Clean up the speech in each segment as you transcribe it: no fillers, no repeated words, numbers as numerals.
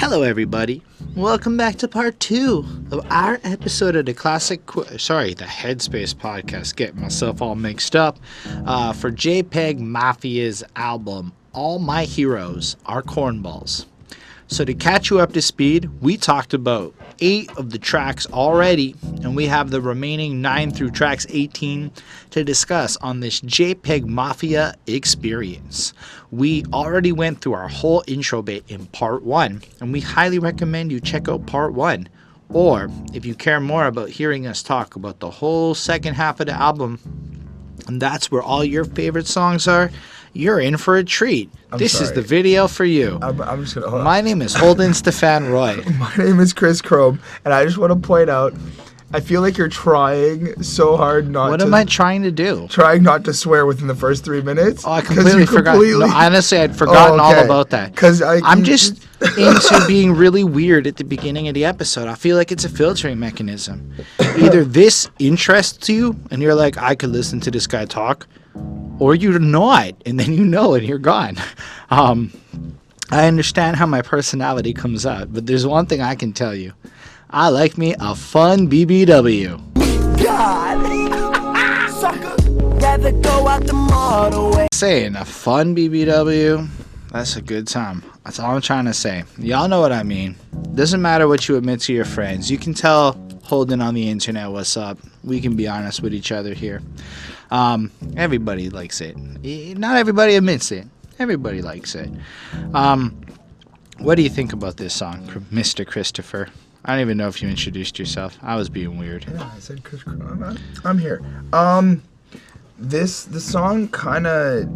Hello everybody, welcome back to part 2 of our episode of the the Headspace podcast, getting myself all mixed up, for JPEGMAFIA's album, All My Heroes Are Cornballs. So to catch you up to speed, we talked about 8 of the tracks already, and we have the remaining 9 through tracks 18 to discuss on this JPEGMAFIA experience. We already went through our whole intro bit in part 1, and we highly recommend you check out part 1. Or, if you care more about hearing us talk about the whole second half of the album, and that's where all your favorite songs are, you're in for a treat. This is the video for you. I'm just gonna. My name is Holden Stephan Roy. My name is Chris Chrome, and I just want to point out, I feel like you're trying so hard not to. What am I trying to do? Trying not to swear within the first 3 minutes. Oh, I completely forgot. No, honestly, I'd forgotten all about that. Because I'm just into being really weird at the beginning of the episode. I feel like it's a filtering mechanism. Either this interests you, and you're like, I could listen to this guy talk, or you're not, and then you know and you're gone. I understand how my personality comes out, but there's one thing I can tell you. I like me a fun BBW. Saying a fun BBW, that's a good time. That's all I'm trying to say. Y'all know what I mean. Doesn't matter what you admit to your friends. You can tell Holden on the internet what's up. We can be honest with each other here. Everybody likes it. Not everybody admits it. Everybody likes it. What do you think about this song, Mr. Christopher? I don't even know if you introduced yourself. I was being weird. Yeah, I said Chris. I'm here. The song kind of,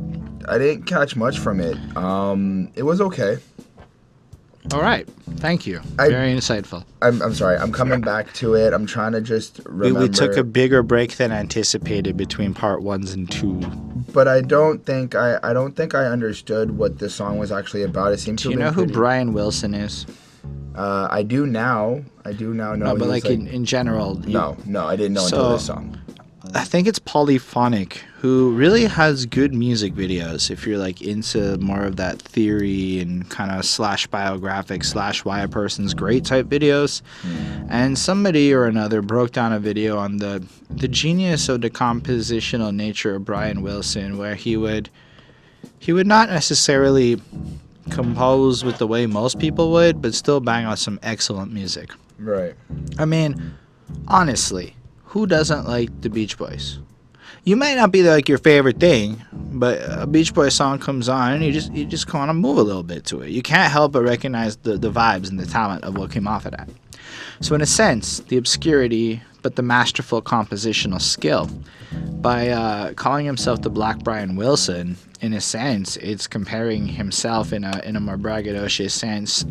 I didn't catch much from it. It was okay. All right. Thank you. Very insightful. I'm sorry. I'm coming back to it. I'm trying to just remember. We took a bigger break than anticipated between part 1s and 2. But I don't think I understood what the song was actually about. It seems. Do you know who Brian Wilson is? I do now. I do now know. No, but like in general. No, I didn't know until this song. I think it's Polyphonic, who really has good music videos if you're like into more of that theory and kind of slash biographic slash why a person's great type videos. And somebody or another broke down a video on the genius of the compositional nature of Brian Wilson, where he would not necessarily compose with the way most people would, but still bang out some excellent music. Right. I mean, honestly, who doesn't like the Beach Boys? You might not be like your favorite thing, but a Beach Boys song comes on and you just kind of move a little bit to it. You can't help but recognize the vibes and the talent of what came off of that. So in a sense, the obscurity but the masterful compositional skill. By calling himself the Black Brian Wilson, in a sense, it's comparing himself in a more braggadocious sense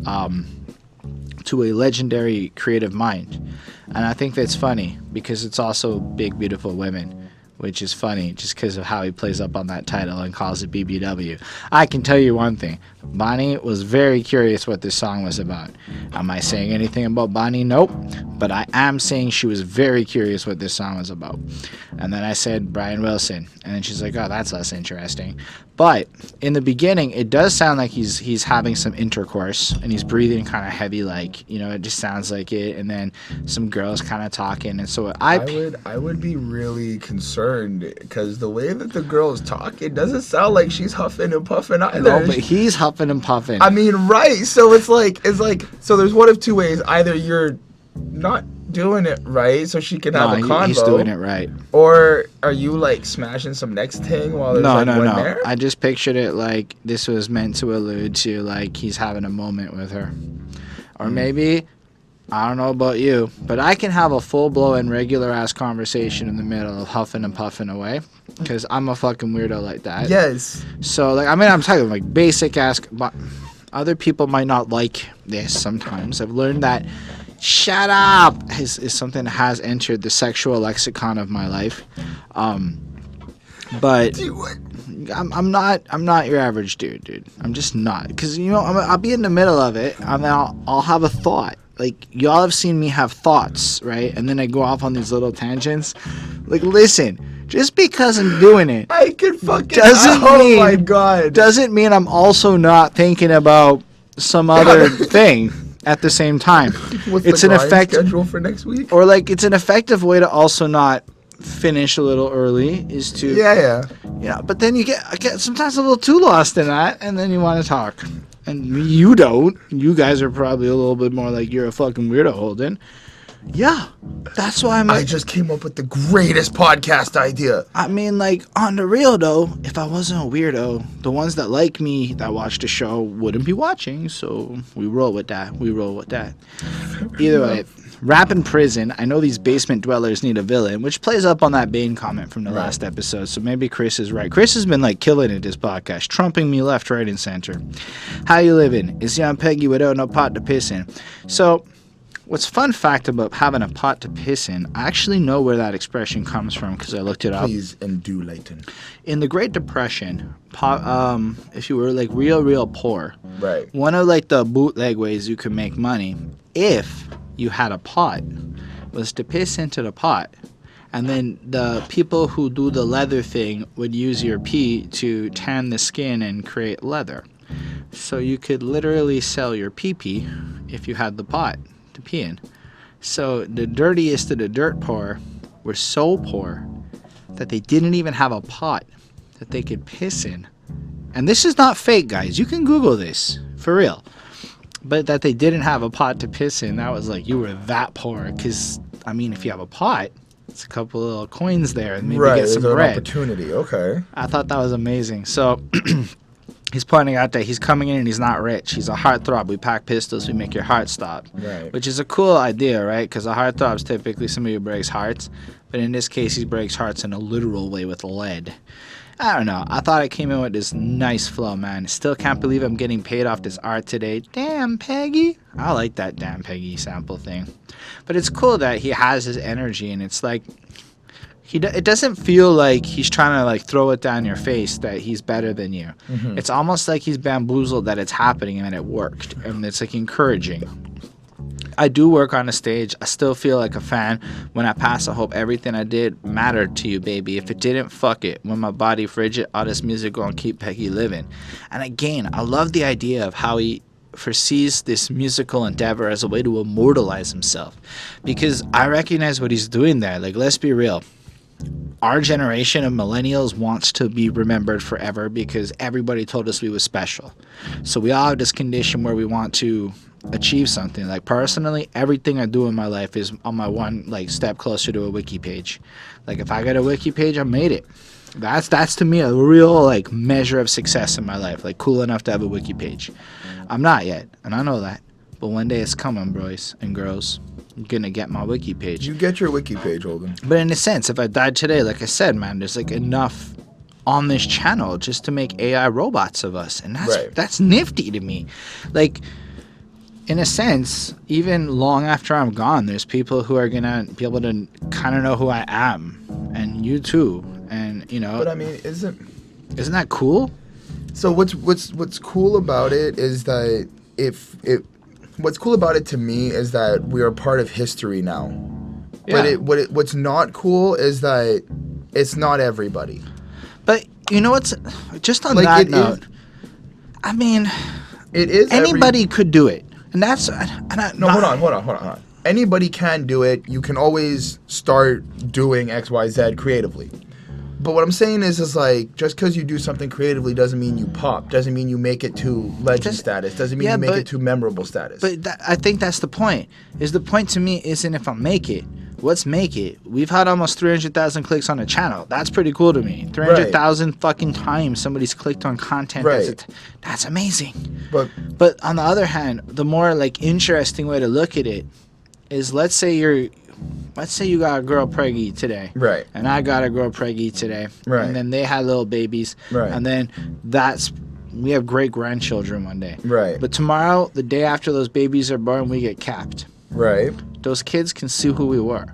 to a legendary creative mind. And I think that's funny because it's also Big Beautiful Women, which is funny just because of how he plays up on that title and calls it BBW. I can tell you one thing. Bonnie was very curious what this song was about. Am I saying anything about Bonnie? Nope. But I am saying she was very curious what this song was about. And then I said Brian Wilson. And then she's like, oh, that's less interesting. But in the beginning, it does sound like he's having some intercourse and he's breathing kind of heavy, like, you know, it just sounds like it. And then some girls kind of talking. And so I would be really concerned because the way that the girl is talking, it doesn't sound like she's huffing and puffing either. No, but he's huffing and puffing. I mean, right. So it's like, so there's one of two ways. Either you're not doing it right so she can have a convo. He's doing it right. Or are you like smashing some next thing while there's one there? I just pictured it like this was meant to allude to like he's having a moment with her. Or maybe, I don't know about you, but I can have a full-blown regular-ass conversation in the middle of huffing and puffing away because I'm a fucking weirdo like that. Yes. So, like, I mean, I'm talking like basic-ass... Other people might not like this sometimes. I've learned that shut up is something that has entered the sexual lexicon of my life. But I'm not your average dude. I'm just not. Because, you know, I'll be in the middle of it and I'll have a thought. Like, y'all have seen me have thoughts, right? And then I go off on these little tangents. Like, listen, just because I'm doing it I can fucking doesn't mean I'm also not thinking about some other thing. at the same time. What's It's the an grind effective, schedule for next week? or like it's an effective way to also not finish a little early is to Yeah. but then you get sometimes a little too lost in that, and then you want to talk, and you don't. You guys are probably a little bit more like you're a fucking weirdo, Holden. Yeah, that's why I just came up with the greatest podcast idea. I mean, like, on the real, though, if I wasn't a weirdo, the ones that like me, that watch the show, wouldn't be watching, so we roll with that. Either way, rap in prison. I know these basement dwellers need a villain, which plays up on that Bane comment from the last episode, so maybe Chris is right. Chris has been, like, killing it this podcast, trumping me left, right, and center. How you living? Is young Peggy without no pot to piss in? So... what's fun fact about having a pot to piss in, I actually know where that expression comes from because I looked it up. Please enlighten. In the Great Depression, if you were like real poor, Right. one of like the bootleg ways you could make money, if you had a pot, was to piss into the pot. And then the people who do the leather thing would use your pee to tan the skin and create leather. So you could literally sell your pee-pee if you had the pot to pee in. So the dirtiest of the dirt poor were so poor that they didn't even have a pot that they could piss in. And this is not fake, guys. You can Google this, for real. But that they didn't have a pot to piss in, that was like, you were that poor. Because, I mean, if you have a pot, it's a couple little coins there and maybe get some there's bread. an opportunity. Okay. I thought that was amazing. So... he's pointing out that he's coming in and he's not rich. He's a heartthrob. We pack pistols. We make your heart stop. Right. Which is a cool idea, right? Because a heartthrob's typically somebody who breaks hearts. But in this case, he breaks hearts in a literal way with lead. I don't know. I thought I came in with this nice flow, man. Still can't believe I'm getting paid off this art today. Damn, Peggy. I like that damn Peggy sample thing. But it's cool that he has his energy, and it's like... it doesn't feel like he's trying to like throw it down your face that he's better than you. Mm-hmm. It's almost like he's bamboozled that it's happening and that it worked, and it's like encouraging. I do work on a stage. I still feel like a fan. When I pass, I hope everything I did mattered to you, baby. If it didn't, fuck it. When my body frigid, all this music gonna keep Peggy living. And again, I love the idea of how he foresees this musical endeavor as a way to immortalize himself, because I recognize what he's doing there. Like, let's be real. Our generation of millennials wants to be remembered forever because everybody told us we was special. So we all have this condition where we want to achieve something. Like, personally, everything I do in my life is on my one like step closer to a wiki page. Like, if I got a wiki page, I made it. That's to me a real like measure of success in my life. Like, cool enough to have a wiki page. I'm not yet, and I know that. But one day it's coming, boys and girls. I'm gonna get my wiki page. You get your wiki page, Holden. But in a sense, if I died today, like I said, man, there's like enough on this channel just to make AI robots of us, and that's nifty to me. Like, in a sense, even long after I'm gone, there's people who are gonna be able to kind of know who I am, and you too, and you know. But I mean, isn't that cool? So what's cool about it is that what's cool about it to me is that we are part of history now. Yeah. But what's not cool is that it's not everybody. But you know what's just on like that note? I mean, it is anybody could do it, and that's hold on. Anybody can do it. You can always start doing XYZ creatively. But what I'm saying is like, just because you do something creatively doesn't mean you pop. Doesn't mean you make it to legend status. Doesn't mean you make it to memorable status. But I think that's the point. The point to me isn't if I make it. Let's make it. We've had almost 300,000 clicks on the channel. That's pretty cool to me. 300,000 fucking times somebody's clicked on content. Right. That's amazing. But on the other hand, the more like interesting way to look at it is, let's say you got a girl preggy today. Right. And I got a girl preggy today. Right. And then they had little babies. Right. And then we have great grandchildren one day. Right. But tomorrow, the day after those babies are born, we get capped. Right. Those kids can see who we were.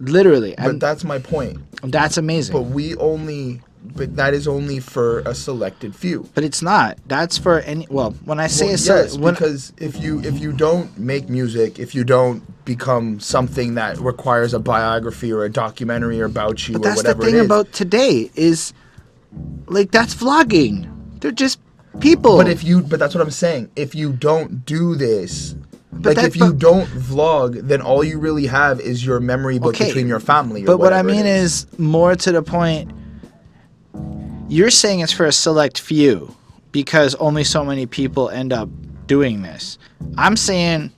Literally. But that's my point. That's amazing. But that is only for a selected few. But it's not. That's for any. Well, when I say because if you don't make music, if you don't become something that requires a biography or a documentary about you or whatever it is. That's the thing about today is, like, that's vlogging. They're just People. But that's what I'm saying. If you don't do this, But if you don't vlog, then all you really have is your memory book between your family. But what I mean is more to the point. You're saying it's for a select few because only so many people end up doing this. I'm saying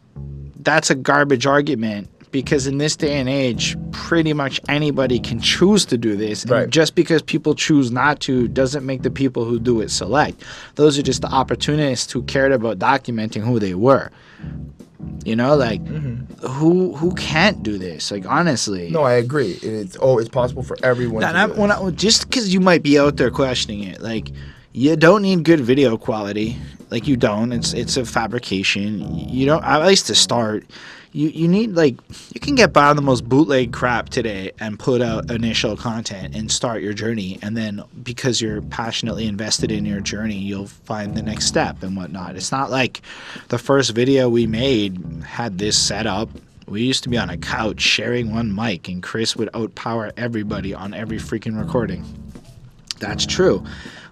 that's a garbage argument because in this day and age, pretty much anybody can choose to do this. And just because people choose not to doesn't make the people who do it select. Those are just the opportunists who cared about documenting who they were. You know, like, who can't do this? Like, honestly. No, I agree. It's possible for everyone to do this. Just because you might be out there questioning it, like, you don't need good video quality. Like, you don't. It's a fabrication. You don't, at least to start. You need, like, you can get by on the most bootleg crap today and put out initial content and start your journey. And then because you're passionately invested in your journey, you'll find the next step and whatnot. It's not like the first video we made had this setup. We used to be on a couch sharing one mic and Chris would outpower everybody on every freaking recording. That's true.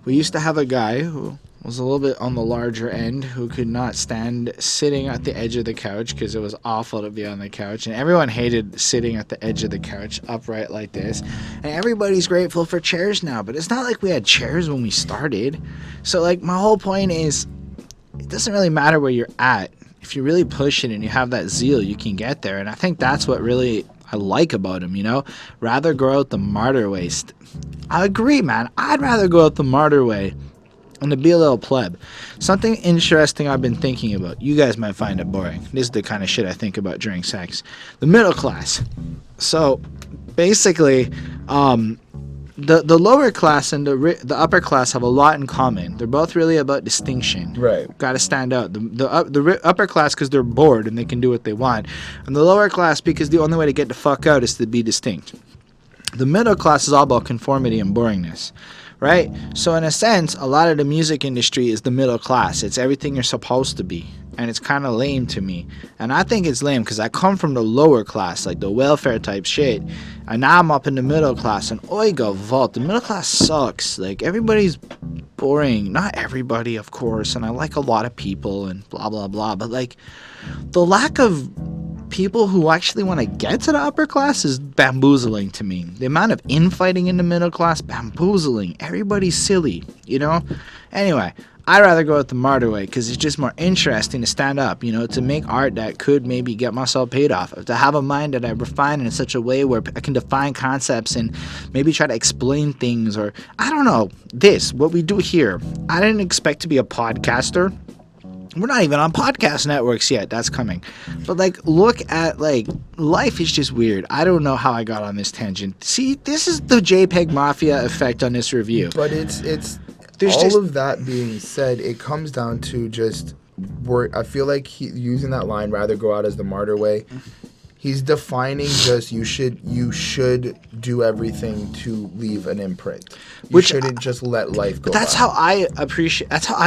We used to have a guy who was a little bit on the larger end who could not stand sitting at the edge of the couch because it was awful to be on the couch, and everyone hated sitting at the edge of the couch upright like this, and everybody's grateful for chairs now, but it's not like we had chairs when we started. So, like, my whole point is it doesn't really matter where you're at. If you really push it and you have that zeal, you can get there. And I think that's what really I like about him, you know? Rather go out the martyr way. I agree, man. I'd rather go out the martyr way and to be a little pleb. Something interesting I've been thinking about. You guys might find it boring. This is the kind of shit I think about during sex. The middle class. So, basically, the lower class and the upper class have a lot in common. They're both really about distinction. Right. Got to stand out. The upper class because they're bored and they can do what they want, and the lower class because the only way to get the fuck out is to be distinct. The middle class is all about conformity and boringness, right? So in a sense, a lot of the music industry is the middle class. It's everything you're supposed to be. And it's kind of lame to me. And I think it's lame because I come from the lower class, like the welfare type shit. And now I'm up in the middle class. And oiga vault, the middle class sucks. Like, everybody's boring. Not everybody, of course. And I like a lot of people and blah, blah, blah. But, like, the lack of people who actually want to get to the upper class is bamboozling to me. The amount of infighting in the middle class, bamboozling. Everybody's silly, you know? Anyway, I'd rather go with the martyr way because it's just more interesting to stand up, you know, to make art that could maybe get myself paid off, to have a mind that I refine in such a way where I can define concepts and maybe try to explain things, or I don't know, what we do here. I didn't expect to be a podcaster. We're not even on podcast networks yet. That's coming. But, like, look at, like, life is just weird. I don't know how I got on this tangent. See, this is the JPEGMAFIA effect on this review. But it's of that being said, it comes down to just I feel like using that line, rather go out as the martyr way, he's defining just you should do everything to leave an imprint. You shouldn't just let life go. That's how I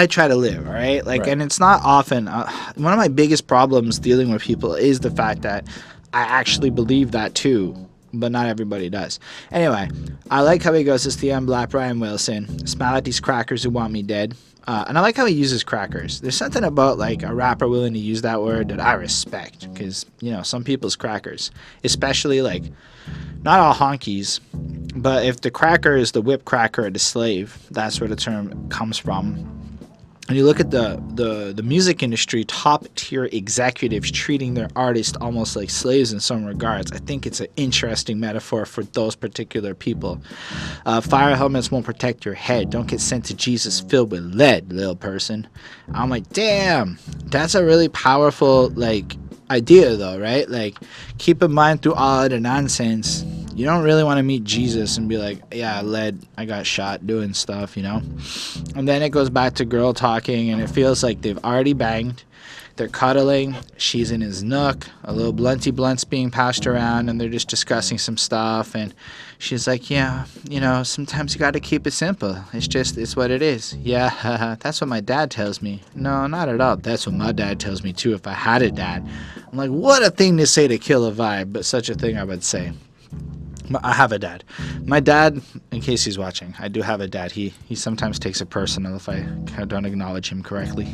try to live, all right? Like, right. And it's not often one of my biggest problems dealing with people is the fact that I actually believe that too. But not everybody does. Anyway, I like how he goes, it's the Black Brian Wilson. Smile at these crackers who want me dead. And I like how he uses crackers. There's something about, like, a rapper willing to use that word that I respect. Because, you know, some people's crackers. Especially, like, not all honkies. But if the cracker is the whip cracker or the slave, that's where the term comes from. And you look at the music industry, top-tier executives treating their artists almost like slaves in some regards. I think it's an interesting metaphor for those particular people. Fire helmets won't protect your head. Don't get sent to Jesus filled with lead, little person. I'm like, damn, that's a really powerful, like, idea, though, right? Like, keep in mind through all of the nonsense, you don't really want to meet Jesus and be like, yeah, I got shot doing stuff, you know? And then it goes back to girl talking, and it feels like they've already banged. They're cuddling. She's in his nook. A little blunty blunt's being passed around, and they're just discussing some stuff. And she's like, yeah, you know, sometimes you got to keep it simple. It's what it is. Yeah, that's what my dad tells me. No, not at all. That's what my dad tells me, too, if I had a dad. I'm like, what a thing to say to kill a vibe, but such a thing I would say. I have a dad. My dad, in case he's watching, I do have a dad. He sometimes takes it personal if I don't acknowledge him correctly.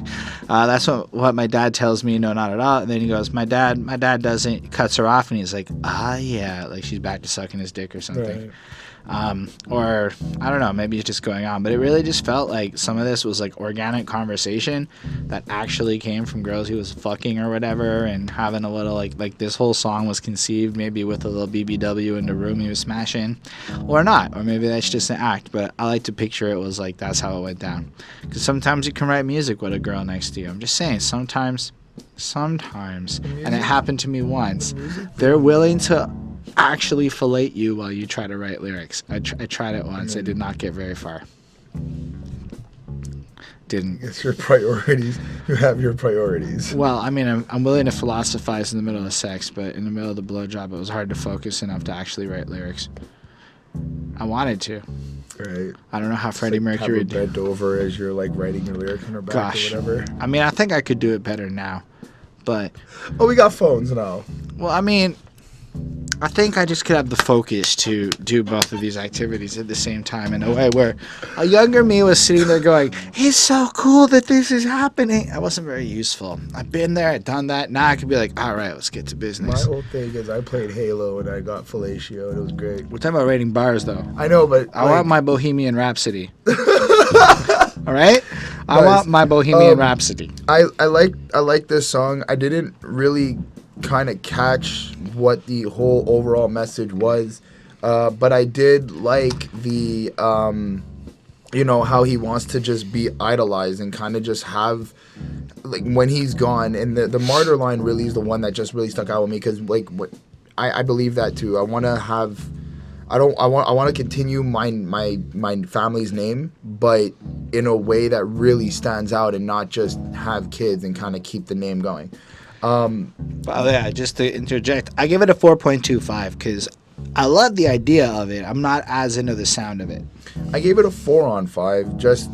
That's what my dad tells me. No, not at all. And then he goes, my dad doesn't. Cuts her off, and he's like, yeah, like she's back to sucking his dick or something. Right. Or I don't know, maybe it's just going on, but it really just felt like some of this was like organic conversation that actually came from girls he was fucking or whatever, and having a little like this whole song was conceived maybe with a little BBW in the room he was smashing, or not, or maybe that's just an act. But I like to picture it was like that's how it went down, because sometimes you can write music with a girl next to you. I'm just saying, sometimes, and it happened to me once. They're willing to actually fillet you while you try to write lyrics. I tried it once. I did not get very far. Didn't. It's your priorities. You have your priorities. Well, I mean, I'm willing to philosophize in the middle of sex, but in the middle of the blowjob, it was hard to focus enough to actually write lyrics. I wanted to. Right. I don't know how Freddie Mercury have her bent over as you're like writing your lyric on her back or whatever. I mean, I think I could do it better now, but. Oh, we got phones now. Well, I mean, I think I just could have the focus to do both of these activities at the same time in a way where a younger me was sitting there going, it's so cool that this is happening. I wasn't very useful. I've been there, I've done that. Now I could be like, all right, let's get to business. My whole thing is I played Halo and I got fellatio and it was great. We're talking about rating bars, though. I know, but I want my Bohemian Rhapsody. All right? I want my Bohemian Rhapsody. I like this song. I didn't really kind of catch what the whole overall message was, but I did like the how he wants to just be idolized and kind of just have, like, when he's gone. And the martyr line really is the one that just really stuck out with me, because like I believe that too. I want to continue my family's name, but in a way that really stands out and not just have kids and kind of keep the name going. Well, yeah, just to interject, I give it a 4.25 because I love the idea of it. I'm not as into the sound of it. I gave it a 4 on 5. Just,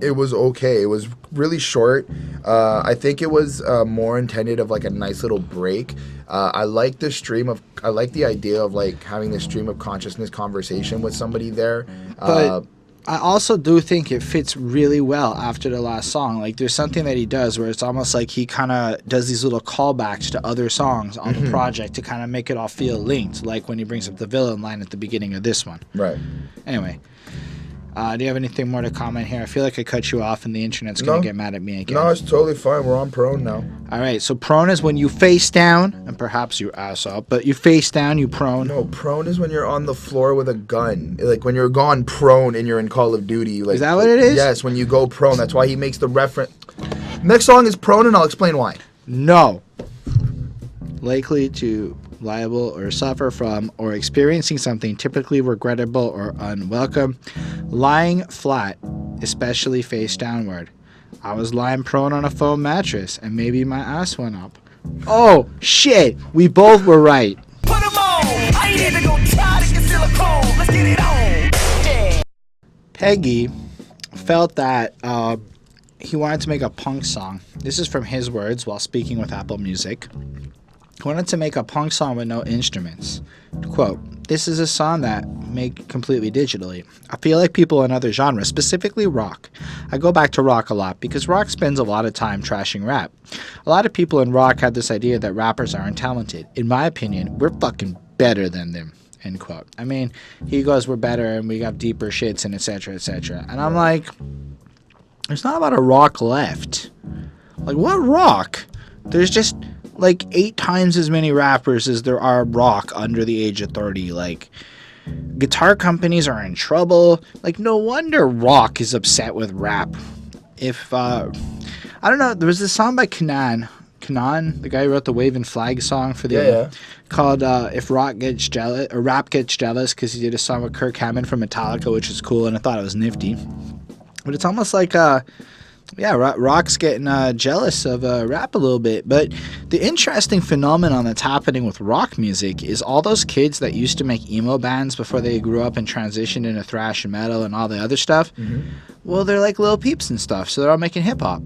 it was okay. It was really short. I think it was more intended of like a nice little break. I like the idea of like having this stream of consciousness conversation with somebody there. But I also do think it fits really well after the last song. Like, there's something that he does where it's almost like he kind of does these little callbacks to other songs on the project to kind of make it all feel linked, like when he brings up the villain line at the beginning of this one. Right. Anyway, do you have anything more to comment here? I feel like I cut you off and the internet's going to get mad at me again. No, it's totally fine. We're on prone now. All right, so prone is when you face down, and perhaps you ass up, but you face down, you prone. No, prone is when you're on the floor with a gun. Like when you're gone prone and you're in Call of Duty. Like, is that what it is? Yes, when you go prone. That's why he makes the reference. Next song is prone, and I'll explain why. No. Likely to liable or suffer from or experiencing something typically regrettable or unwelcome. Lying flat, especially face downward. I was lying prone on a foam mattress and maybe my ass went up. Oh, shit. We both were right. Put 'em on. I ain't here to go try to get silicone. Let's get it on. Yeah. Peggy felt that he wanted to make a punk song. This is from his words while speaking with Apple Music. He wanted to make a punk song with no instruments. Quote, this is a song that made completely digitally. I feel like people in other genres, specifically rock. I go back to rock a lot because rock spends a lot of time trashing rap. A lot of people in rock have this idea that rappers aren't talented. In my opinion, we're fucking better than them. End quote. I mean, he goes, we're better and we got deeper shits and etc. etc. And I'm like, there's not a lot of rock left. Like, what rock? There's just like 8 times as many rappers as there are rock under the age of 30. Like, guitar companies are in trouble. Like, no wonder rock is upset with rap. If I don't know, there was this song by Kanan, the guy who wrote the Wave and Flag song for the called If Rock Gets Jealous, or Rap Gets Jealous, because he did a song with Kirk Hammett from Metallica, which is cool, and I thought it was nifty. But it's almost like rock's getting jealous of rap a little bit. But the interesting phenomenon that's happening with rock music is all those kids that used to make emo bands before they grew up and transitioned into thrash and metal and all the other stuff. Well, they're like Lil Peeps and stuff, so they're all making hip hop.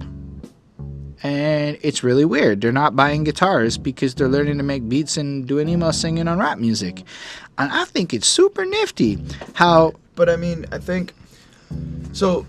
and it's really weird. They're not buying guitars because they're learning to make beats and doing emo singing on rap music. And I think it's super nifty how... But I mean, I think... So,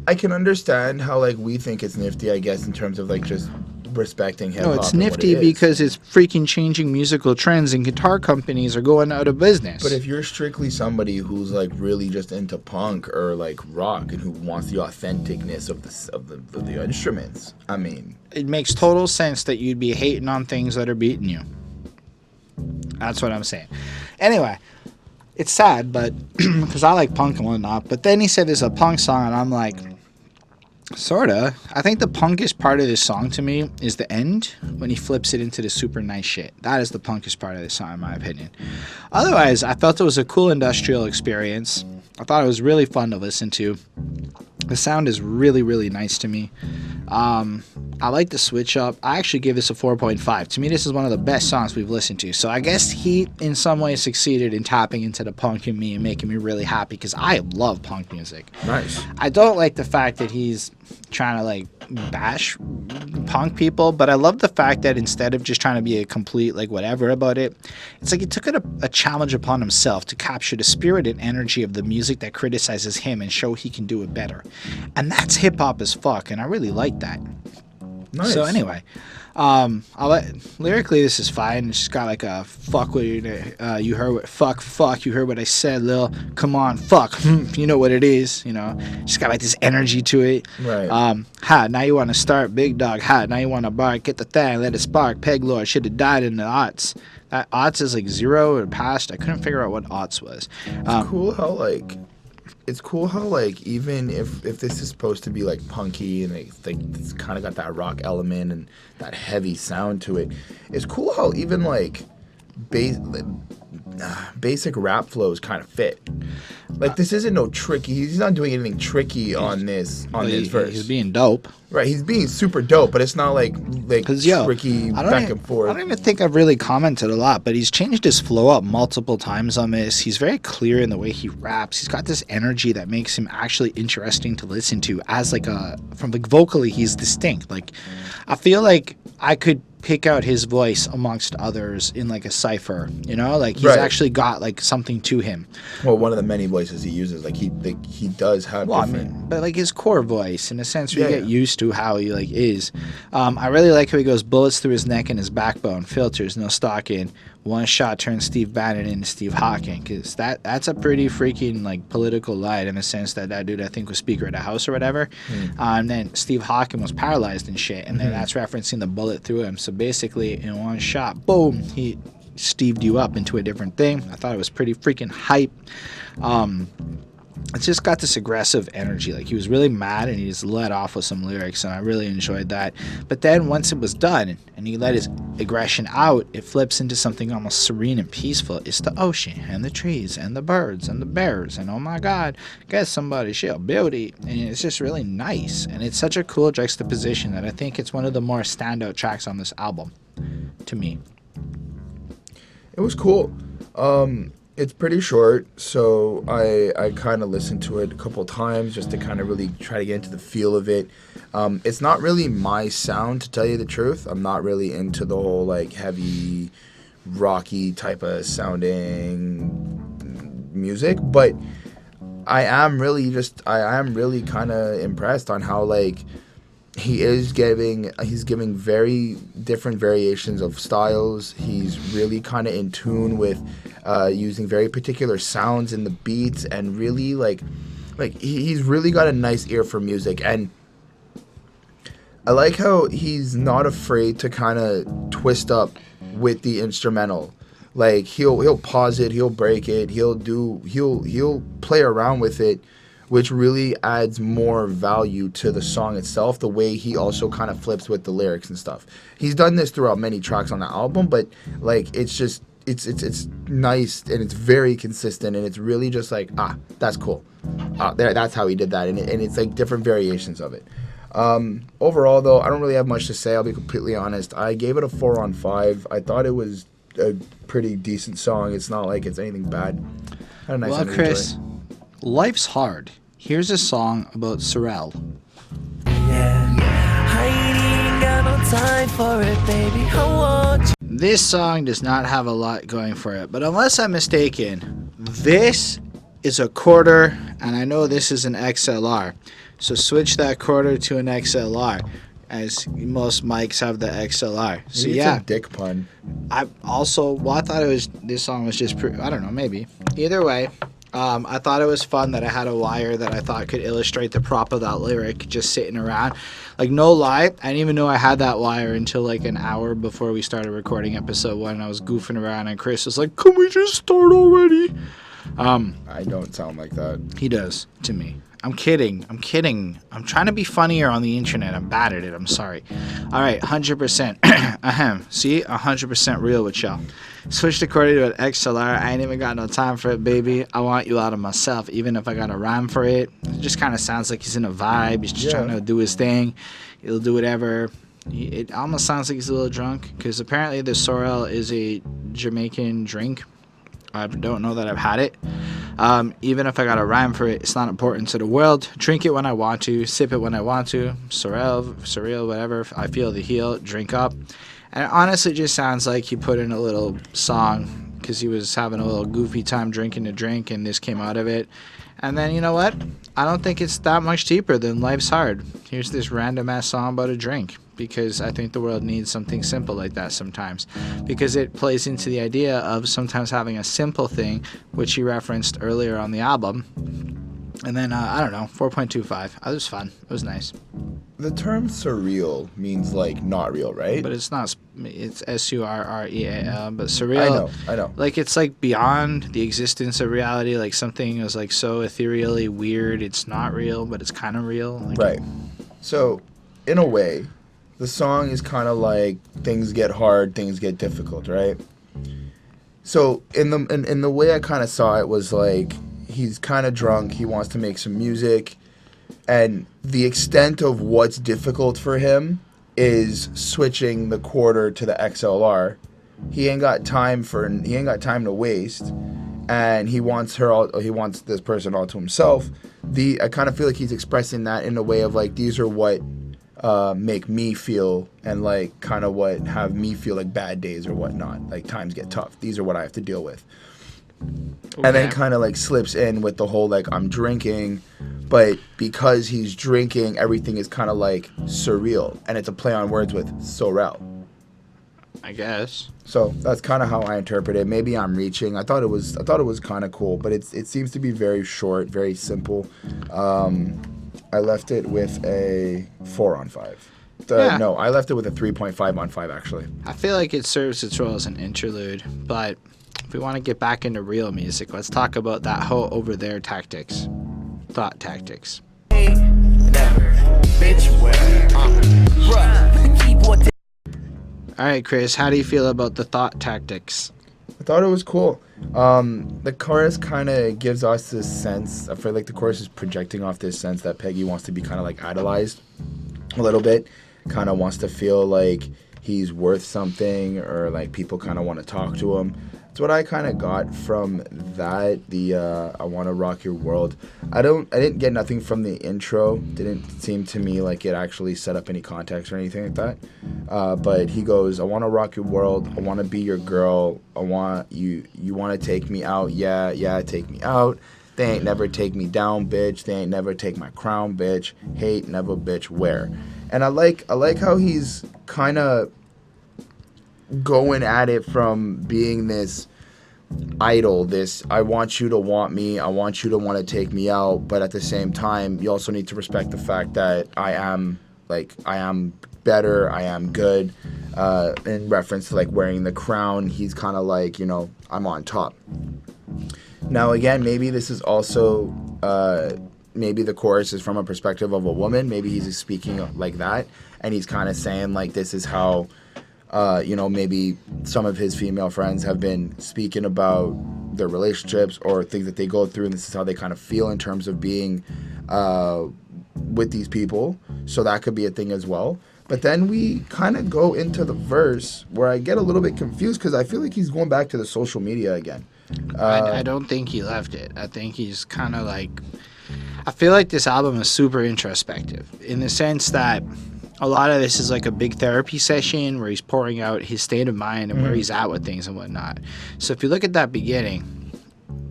I can understand how, like, we think it's nifty, I guess, in terms of, like, just respecting hip-hop. No, it's and what nifty it is. because it's freaking changing musical trends and guitar companies are going out of business. But if you're strictly somebody who's, like, really just into punk or, like, rock and who wants the authenticness of the instruments, I mean... It makes total sense that you'd be hating on things that are beating you. That's what I'm saying. Anyway, it's sad, but because I like punk and whatnot. But then he said there's a punk song, and I'm like, sorta. I think the punkest part of this song to me is the end when he flips it into the super nice shit. That is the punkest part of this song, in my opinion. Otherwise, I felt it was a cool industrial experience. I thought it was really fun to listen to. The sound is really, really nice to me. I like the switch up. I actually give this a 4.5. To me, this is one of the best songs we've listened to. So I guess he, in some way, succeeded in tapping into the punk in me and making me really happy because I love punk music. Nice. I don't like the fact that he's trying to, like, bash punk people, but I love the fact that instead of just trying to be a complete, like, whatever about it, it's like he took it a challenge upon himself to capture the spirit and energy of the music that criticizes him and show he can do it better. And that's hip-hop as fuck, and I really like that. Nice. So anyway, lyrically this is fine. It's just got like a fuck what you heard what fuck you heard what I said, Lil. Come on, fuck. You know what it is. You know, just got like this energy to it. Right. Ha. Now you want to start, big dog. Ha. Now you want to bark. Get the thing. Let it spark. Peg Lord should have died in the aughts. That aughts is like 0 or past. I couldn't figure out what aughts was. It's cool how like even if this is supposed to be like punky and it's kind of got that rock element and that heavy sound to it, it's cool how even like basic rap flows kind of fit. Like this isn't no tricky. He's not doing anything tricky on this verse. He's being dope. Right, he's being super dope, but it's not like tricky back and forth. I don't even think I've really commented a lot, but he's changed his flow up multiple times on this. He's very clear in the way he raps. He's got this energy that makes him actually interesting to listen to. As like vocally, he's distinct. Like I feel like I could pick out his voice amongst others in like a cipher, you know, like he's actually got like something to him. Well, one of the many voices he uses, like he does have different. But like his core voice, in a sense, you get used to how he like is. I really like how he goes bullets through his neck and his backbone, filters, no stalking. One shot turns Steve Bannon into Steve Hawking, because that's a pretty freaking like political line in the sense that dude I think was Speaker of the House or whatever, and then Steve Hawking was paralyzed and shit, and then that's referencing the bullet through him. So basically, in one shot, boom, he Steved you up into a different thing. I thought it was pretty freaking hype. It's just got this aggressive energy. Like he was really mad and he just let off with some lyrics, and I really enjoyed that. But then once it was done and he let his aggression out, it flips into something almost serene and peaceful. It's the ocean and the trees and the birds and the bears and oh my god, guess somebody shall beauty. And it's just really nice, and it's such a cool juxtaposition that I think it's one of the more standout tracks on this album to me. It was cool. It's pretty short, so I kind of listened to it a couple times just to kind of really try to get into the feel of it. It's not really my sound, to tell you the truth. I'm not really into the whole like heavy, rocky type of sounding music, but I am really kind of impressed on how like he's giving very different variations of styles. He's really kind of in tune with using very particular sounds in the beats, and really like he's really got a nice ear for music. And I like how he's not afraid to kind of twist up with the instrumental. Like he'll pause it, he'll break it, he'll play around with it, which really adds more value to the song itself, the way he also kind of flips with the lyrics and stuff. He's done this throughout many tracks on the album, but like it's just it's nice and it's very consistent, and it's really just like, that's cool. That's how he did that, and it's like different variations of it. Overall, though, I don't really have much to say. I'll be completely honest. I gave it a 4 on 5. I thought it was a pretty decent song. It's not like it's anything bad. Had a nice well, Chris, life's hard. Here's a song about Sorrel. I ain't even die for it, baby. I want you. This song does not have a lot going for it, but unless I'm mistaken, this is a quarter, and I know this is an XLR. So switch that quarter to an XLR, as most mics have the XLR. So Maybe yeah, it's a dick pun. I thought it was, this song was just I don't know, maybe. Either way, I thought it was fun that I had a wire that I thought could illustrate the prop of that lyric just sitting around. Like, no lie, I didn't even know I had that wire until like an hour before we started recording episode 1. I was goofing around and Chris was like, "Can we just start already?" I don't sound like that. He does to me. I'm kidding. I'm trying to be funnier on the internet. I'm bad at it. I'm sorry. All right, 100%. Ahem. See, 100% real with y'all. Switch the quarter to an XLR. I ain't even got no time for it, baby. I want you out of myself, even if I got a rhyme for it. It just kind of sounds like he's in a vibe. He's just trying to do his thing. He'll do whatever. It almost sounds like he's a little drunk, because apparently the Sorrel is a Jamaican drink. I don't know that I've had it. Even if I got a rhyme for it, it's not important to the world. Drink it when I want to, sip it when I want to. Sorrel, whatever. I feel the heel, drink up. And it honestly just sounds like he put in a little song because he was having a little goofy time drinking a drink, and this came out of it. And then, you know what? I don't think it's that much deeper than Life's Hard. Here's this random ass song about a drink, because I think the world needs something simple like that sometimes, because it plays into the idea of sometimes having a simple thing, which he referenced earlier on the album. And then, I don't know, 4.25. It was fun. It was nice. The term surreal means like not real, right? But it's not, it's Surreal, but surreal. I know. Like, it's like beyond the existence of reality. Like, something is like so ethereally weird, it's not real, but it's kind of real. Like, Right. So, in a way, the song is kind of like things get hard, things get difficult, right? So, in the way I kind of saw it was like he's kind of drunk, he wants to make some music, and the extent of what's difficult for him is switching the quarter to the XLR. He ain't got time to waste, and he wants this person all to himself. I kind of feel like he's expressing that in a way of like, these are what make me feel, and like kind of what have me feel like bad days or whatnot. Like, times get tough. These are what I have to deal with. Okay. And then kind of like slips in with the whole like, I'm drinking, but because he's drinking, everything is kind of like surreal, and it's a play on words with Sorrel, I guess. So that's kind of how I interpret it. Maybe I'm reaching. I thought it was kind of cool, but it seems to be very short, very simple. I left it with a 4 on 5. No, I left it with a 3.5 on 5 actually. I feel like it serves its role as an interlude, but if we want to get back into real music, let's talk about that whole over there tactics. Thot Tactics. Alright, Chris, how do you feel about the Thot Tactics? I thought it was cool. The chorus kind of gives us this sense. I feel like the chorus is projecting off this sense that Peggy wants to be kind of like idolized a little bit. Kind of wants to feel like he's worth something, or like people kind of want to talk to him. That's what I kind of got from that. I Want to Rock Your World. I didn't get nothing from the intro. Didn't seem to me like it actually set up any context or anything like that. But he goes, I want to rock your world. I want to be your girl. I want you. You want to take me out? Yeah, take me out. They ain't never take me down, bitch. They ain't never take my crown, bitch. Hate, never, bitch, wear. And I like how he's kind of going at it from being this idol, this I want you to want me, I want you to want to take me out, but at the same time you also need to respect the fact that I am better, I am good, in reference to like wearing the crown. He's kind of like, I'm on top. Now again, maybe this is also maybe the chorus is from a perspective of a woman. Maybe he's speaking like that, and he's kind of saying like, this is how maybe some of his female friends have been speaking about their relationships or things that they go through, and this is how they kind of feel in terms of being with these people. So that could be a thing as well. But then we kind of go into the verse where I get a little bit confused, because I feel like he's going back to the social media again. I don't think he left it. I think he's kind of like... I feel like this album is super introspective in the sense that a lot of this is like a big therapy session where he's pouring out his state of mind and where he's at with things and whatnot. So if you look at that beginning,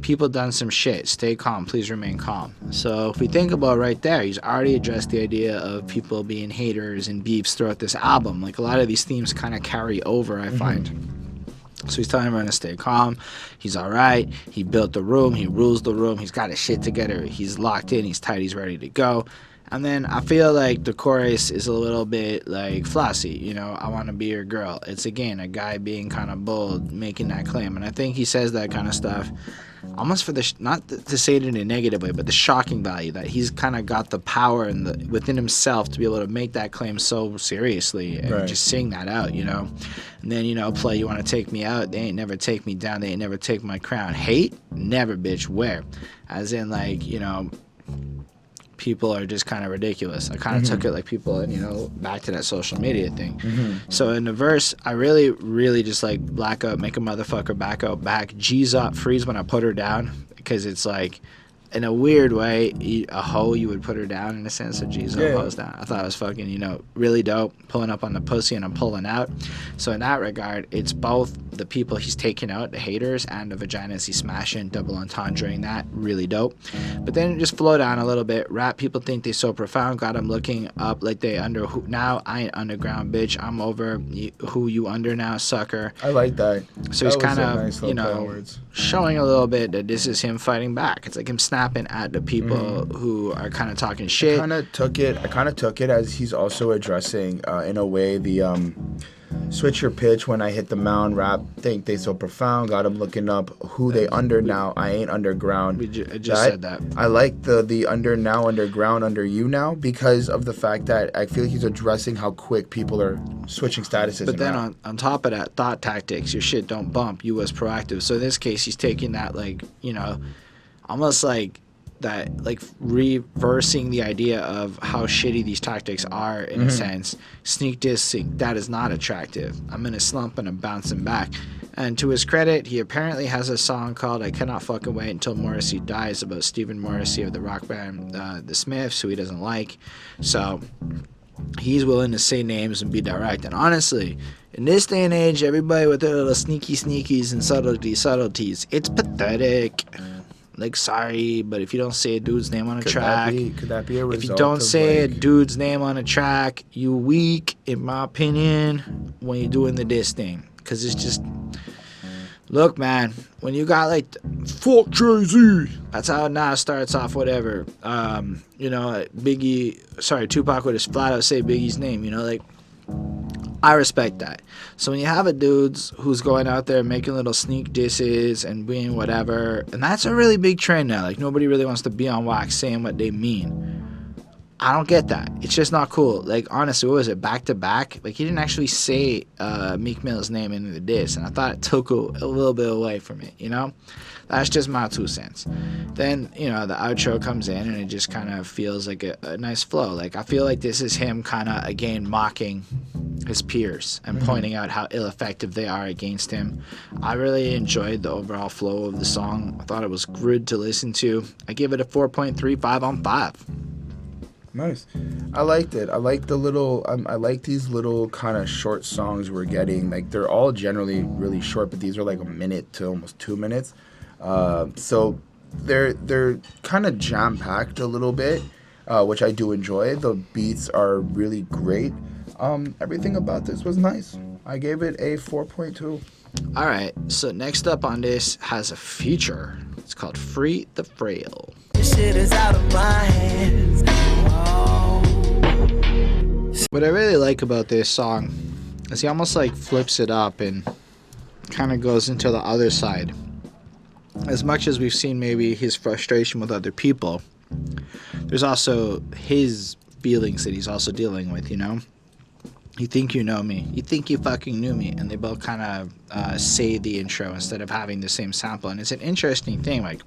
people done some shit. Stay calm. Please remain calm. So if we think about right there, he's already addressed the idea of people being haters and beefs throughout this album. Like a lot of these themes kind of carry over, I find. So he's telling everyone to stay calm. He's all right. He built the room. He rules the room. He's got his shit together. He's locked in. He's tight. He's ready to go. And then I feel like the chorus is a little bit like Flossie, you know, I want to be your girl. It's, again, a guy being kind of bold, making that claim. And I think he says that kind of stuff almost for the, not to say it in a negative way, but the shocking value that he's kind of got the power and the, within himself to be able to make that claim so seriously and just sing that out, you know. And then, you know, play You Want to Take Me Out, they ain't never take me down, they ain't never take my crown. Hate? Never, bitch. Where? As in, like, you know, people are just kind of ridiculous. I kind of took it like people, and, you know, back to that social media thing. So in the verse, I really just like black up, make a motherfucker back out, back, G's up, freeze when I put her down, because it's like, in a weird way, a hoe, you would put her down in a sense of G's up, hoes down. I thought it was fucking, you know, really dope, pulling up on the pussy and I'm pulling out. So in that regard, it's both the people he's taking out, the haters, and the vaginas he's smashing, double entendreing that, really dope. But then it just flow down a little bit. Rap people think they so profound, got them looking up like they under, who, now I ain't underground, bitch, I'm over, who you under now, sucker. I like that. So he's kind of, nice, you know, showing a little bit that this is him fighting back. It's like him snapping at the people who are kind of talking shit. I kind of took it as he's also addressing in a way the switch your pitch when I hit the mound rap, think they so profound, got them looking up who they under now, I ain't underground. I just said that. I like the under now, underground, under you now, because of the fact that I feel like he's addressing how quick people are switching statuses. But then on top of that, Thot Tactics, your shit don't bump, you was proactive. So in this case, he's taking that, like, you know, almost like that, like reversing the idea of how shitty these tactics are in a sense. Sneak dissing, that is not attractive. I'm in a slump and I'm bouncing back. And to his credit, he apparently has a song called I Cannot Fucking Wait Until Morrissey Dies about Stephen Morrissey of the rock band The Smiths, who he doesn't like. So he's willing to say names and be direct. And honestly, in this day and age, everybody with their little sneakies and subtleties, it's pathetic. Like, sorry, but if you don't say a dude's name on a track, could that be a result? If you don't say like, a dude's name on a track, you weak, in my opinion, when you're doing the diss thing. Because it's just, look, man, when you got like, fuck Jay-Z, that's how it now starts off, whatever. You know, Tupac would just flat out say Biggie's name, you know, like, I respect that. So when you have a dude who's going out there making little sneak disses and being whatever, and that's a really big trend now. Like, nobody really wants to be on wax saying what they mean. I don't get that. It's just not cool. Like, honestly, what was it, back to back? Like, he didn't actually say Meek Mill's name in the diss, and I thought it took a little bit away from it, you know? That's just my 2 cents. Then, you know, the outro comes in, and it just kind of feels like a nice flow. Like, I feel like this is him kind of, again, mocking his peers and pointing out how ill-effective they are against him. I really enjoyed the overall flow of the song. I thought it was good to listen to. I give it a 4.35 on 5. Nice. I liked it. I like the little, I like these little kind of short songs we're getting. Like, they're all generally really short, but these are like a minute to almost 2 minutes. So they're kind of jam-packed a little bit, which I do enjoy. The beats are really great. Everything about this was nice. I gave it a 4.2. All right, so next up on this has a feature. It's called Free the Frail. This shit is out of my hands. What I really like about this song is he almost like flips it up and kind of goes into the other side. As much as we've seen maybe his frustration with other people, there's also his feelings that he's also dealing with, you know? You think you know me. You think you fucking knew me. And they both kind of say the intro instead of having the same sample. And it's an interesting thing, like,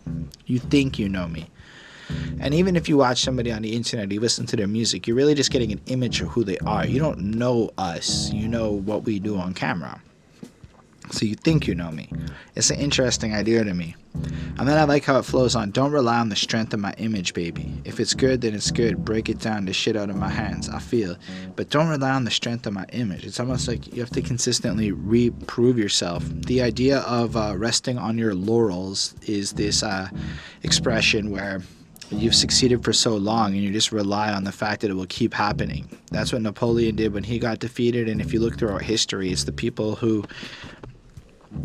you think you know me. And even if you watch somebody on the internet, you listen to their music, you're really just getting an image of who they are. You don't know us. You know what we do on camera. So you think you know me. It's an interesting idea to me. And then I like how it flows on. Don't rely on the strength of my image, baby. If it's good, then it's good. Break it down, the shit out of my hands. I feel. But don't rely on the strength of my image. It's almost like you have to consistently reprove yourself. The idea of resting on your laurels is this expression where you've succeeded for so long and you just rely on the fact that it will keep happening. That's what Napoleon did when he got defeated. And if you look throughout history, it's the people who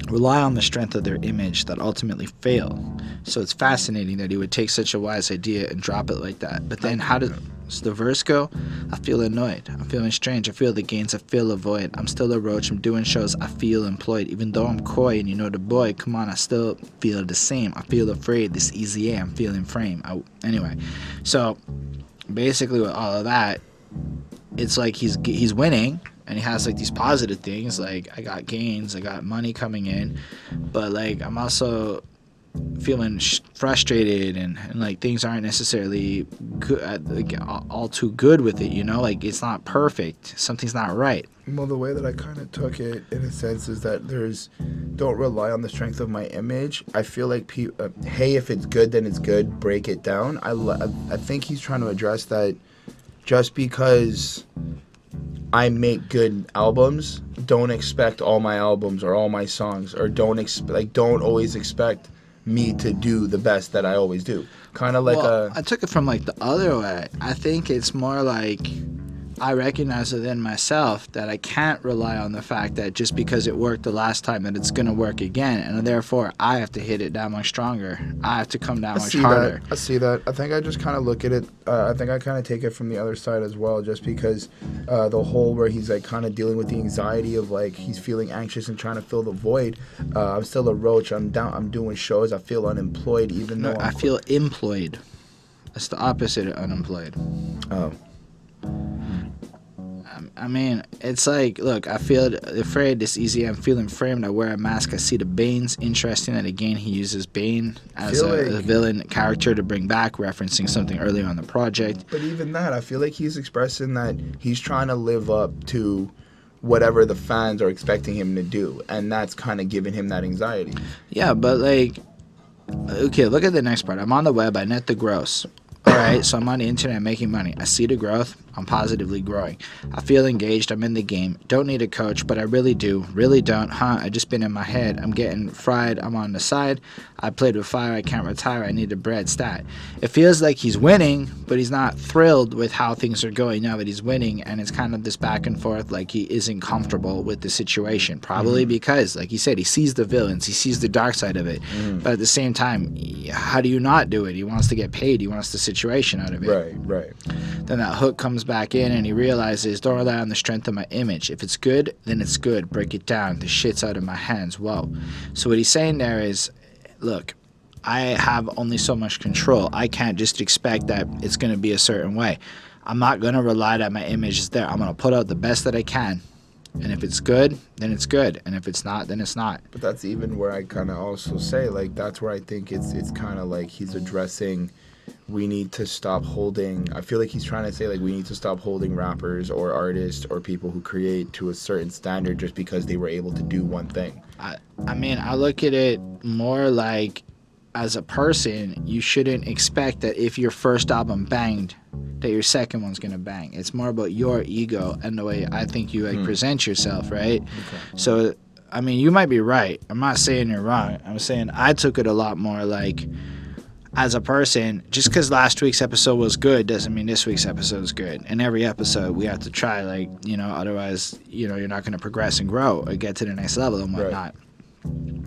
rely on the strength of their image that ultimately fail. So it's fascinating that he would take such a wise idea and drop it like that. But then how does the verse go? I feel annoyed. I'm feeling strange. I feel the gains. I feel a void. I'm still a roach. I'm doing shows. I feel employed. Even though I'm coy and you know the boy, come on, I still feel the same. I feel afraid. This easy I'm feeling frame. Anyway, so basically with all of that, it's like he's winning. And he has like these positive things, like I got gains, I got money coming in, but like I'm also feeling frustrated and like things aren't necessarily good, like, all too good with it, you know, like it's not perfect, something's not right. Well, the way that I kind of took it in a sense is that don't rely on the strength of my image. I feel like hey, if it's good, then it's good. Break it down. I think he's trying to address that. Just because I make good albums, don't expect all my albums or all my songs, or don't always expect me to do the best that I always do. Kind of like I took it from like the other way. I think it's more like I recognize within myself that I can't rely on the fact that just because it worked the last time that it's going to work again, and therefore I have to hit it that much stronger. I have to come down much harder. I see that. I think I just kind of look at it, I think I kind of take it from the other side as well, just because the whole where he's like kind of dealing with the anxiety of like he's feeling anxious and trying to fill the void. I'm still a roach. I'm doing shows. I feel unemployed even though I feel employed. That's the opposite of unemployed. Oh. I mean, it's like, look, I feel afraid this easy. I'm feeling framed. I wear a mask. I see the Bane's. Interesting that, again, he uses Bane as a villain character to bring back, referencing something earlier on the project. But even that, I feel like he's expressing that he's trying to live up to whatever the fans are expecting him to do. And that's kind of giving him that anxiety. Yeah, but, like, okay, look at the next part. I'm on the web. I net the gross. All right, so I'm on the internet making money. I see the growth. I'm positively growing. I feel engaged. I'm in the game. Don't need a coach, but I really do. Really don't. I just been in my head. I'm getting fried. I'm on the side. I played with fire. I can't retire. I need the bread stat. It feels like he's winning, but he's not thrilled with how things are going now that he's winning. And it's kind of this back and forth, like he isn't comfortable with the situation. Probably because, like he said, he sees the villains. He sees the dark side of it. But at the same time, how do you not do it? He wants to get paid. He wants the situation out of it. Right. Then that hook comes back in and he realizes, don't rely on the strength of my image. If it's good, then it's good. Break it down. The shit's out of my hands. Whoa. So what he's saying there is, look, I have only so much control. I can't just expect that it's going to be a certain way. I'm not going to rely that my image is there. I'm going to put out the best that I can. And if it's good, then it's good. And if it's not, then it's not. But that's even where I kind of also say, like, that's where I think it's kind of like he's addressing, we need to stop holding, I feel like he's trying to say, like, we need to stop holding rappers or artists or people who create to a certain standard just because they were able to do one thing. I mean, I look at it more like, as a person, you shouldn't expect that if your first album banged, that your second one's gonna bang. It's more about your ego and the way I think you like present yourself, right? Okay. So, I mean, you might be right. I'm not saying you're wrong. I'm saying I took it a lot more like, as a person, just because last week's episode was good doesn't mean this week's episode is good. And every episode we have to try, like, you know, otherwise, you know, you're not going to progress and grow or get to the next level and whatnot. Right.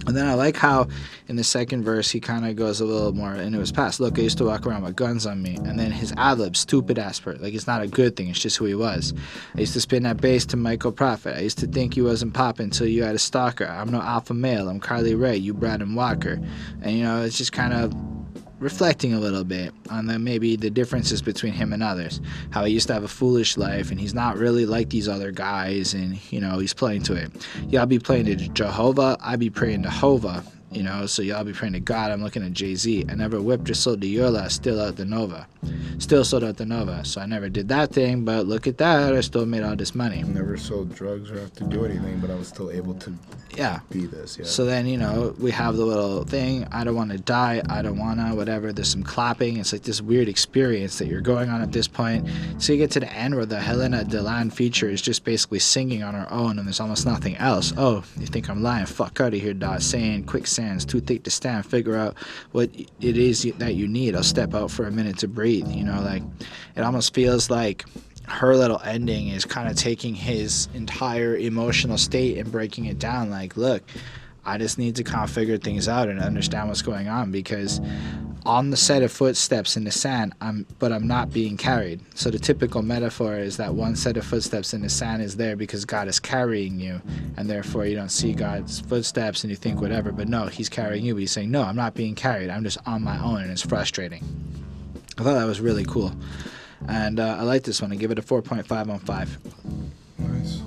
And then I like how in the second verse he kind of goes a little more into his past. Look, I used to walk around with guns on me. And then his ad-lib, stupid ass part. Like, it's not a good thing. It's just who he was. I used to spin that bass to Michael Prophet. I used to think you wasn't popping until you had a stalker. I'm no alpha male. I'm Carly Rae. You Braden Walker. And, you know, it's just kind of reflecting a little bit on maybe the differences between him and others. How he used to have a foolish life and he's not really like these other guys, and, you know, he's playing to it. Y'all be playing to Jehovah, I be praying to Hova. You know, so y'all be praying to God. I'm looking at Jay-Z. I never whipped or sold the Yola, still out the Nova. Still sold out the Nova. So I never did that thing, but look at that. I still made all this money. Never sold drugs or have to do anything, but I was still able to be this. Yeah. So then, you know, we have the little thing. I don't want to die. I don't want to, whatever. There's some clapping. It's like this weird experience that you're going on at this point. So you get to the end where the Helena Deland feature is just basically singing on her own and there's almost nothing else. Oh, you think I'm lying? Fuck out of here, dot. Saying quicksand's too thick to stand. Figure out what it is that you need. I'll step out for a minute to breathe. You know, like it almost feels like her little ending is kind of taking his entire emotional state and breaking it down. Like, look, I just need to kind of figure things out and understand what's going on, because on the set of footsteps in the sand, I'm not being carried. So the typical metaphor is that one set of footsteps in the sand is there because God is carrying you, and therefore you don't see God's footsteps and you think whatever, but no, he's carrying you. But he's saying, no, I'm not being carried. I'm just on my own, and it's frustrating. I thought that was really cool. And I like this one. I give it a 4.5 on 5. Nice.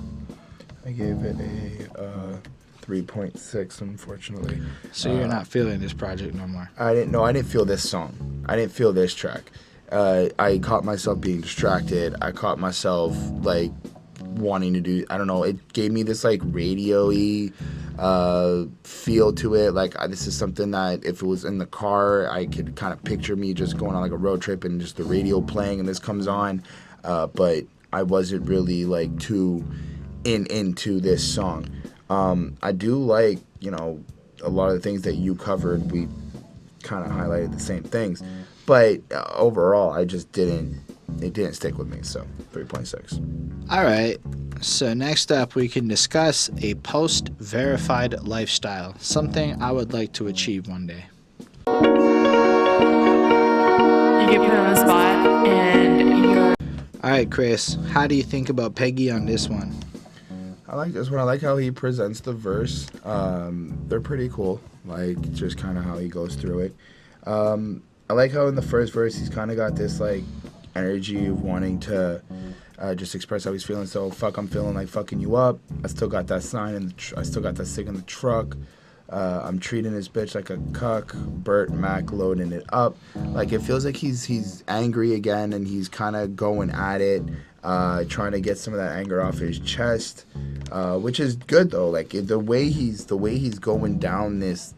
I gave it a 3.6, unfortunately. So you're not feeling this project no more? I didn't feel this song. I didn't feel this track. I caught myself being distracted. I caught myself, like, wanting to do, I don't know, it gave me this, like, radio-y feel to it. Like, this is something that if it was in the car, I could kind of picture me just going on, like, a road trip and just the radio playing and this comes on. But I wasn't really, like, too into this song. I do like, you know, a lot of the things that you covered. We kind of highlighted the same things, but overall, it didn't stick with me. So 3.6. All right. So next up, we can discuss a post-verified lifestyle, something I would like to achieve one day. You get put on the spot, and you're. All right, Chris, how do you think about Peggy on this one? I like this one. I like how he presents the verse. They're pretty cool. Like, just kind of how he goes through it. I like how in the first verse he's kind of got this, like, energy of wanting to just express how he's feeling. So, fuck, I'm feeling like fucking you up. I still got that sign, and I still got that cig in the truck. I'm treating this bitch like a cuck. Bert Mac loading it up. Like, it feels like he's angry again, and he's kind of going at it. Trying to get some of that anger off his chest, which is good though. Like the way he's going down this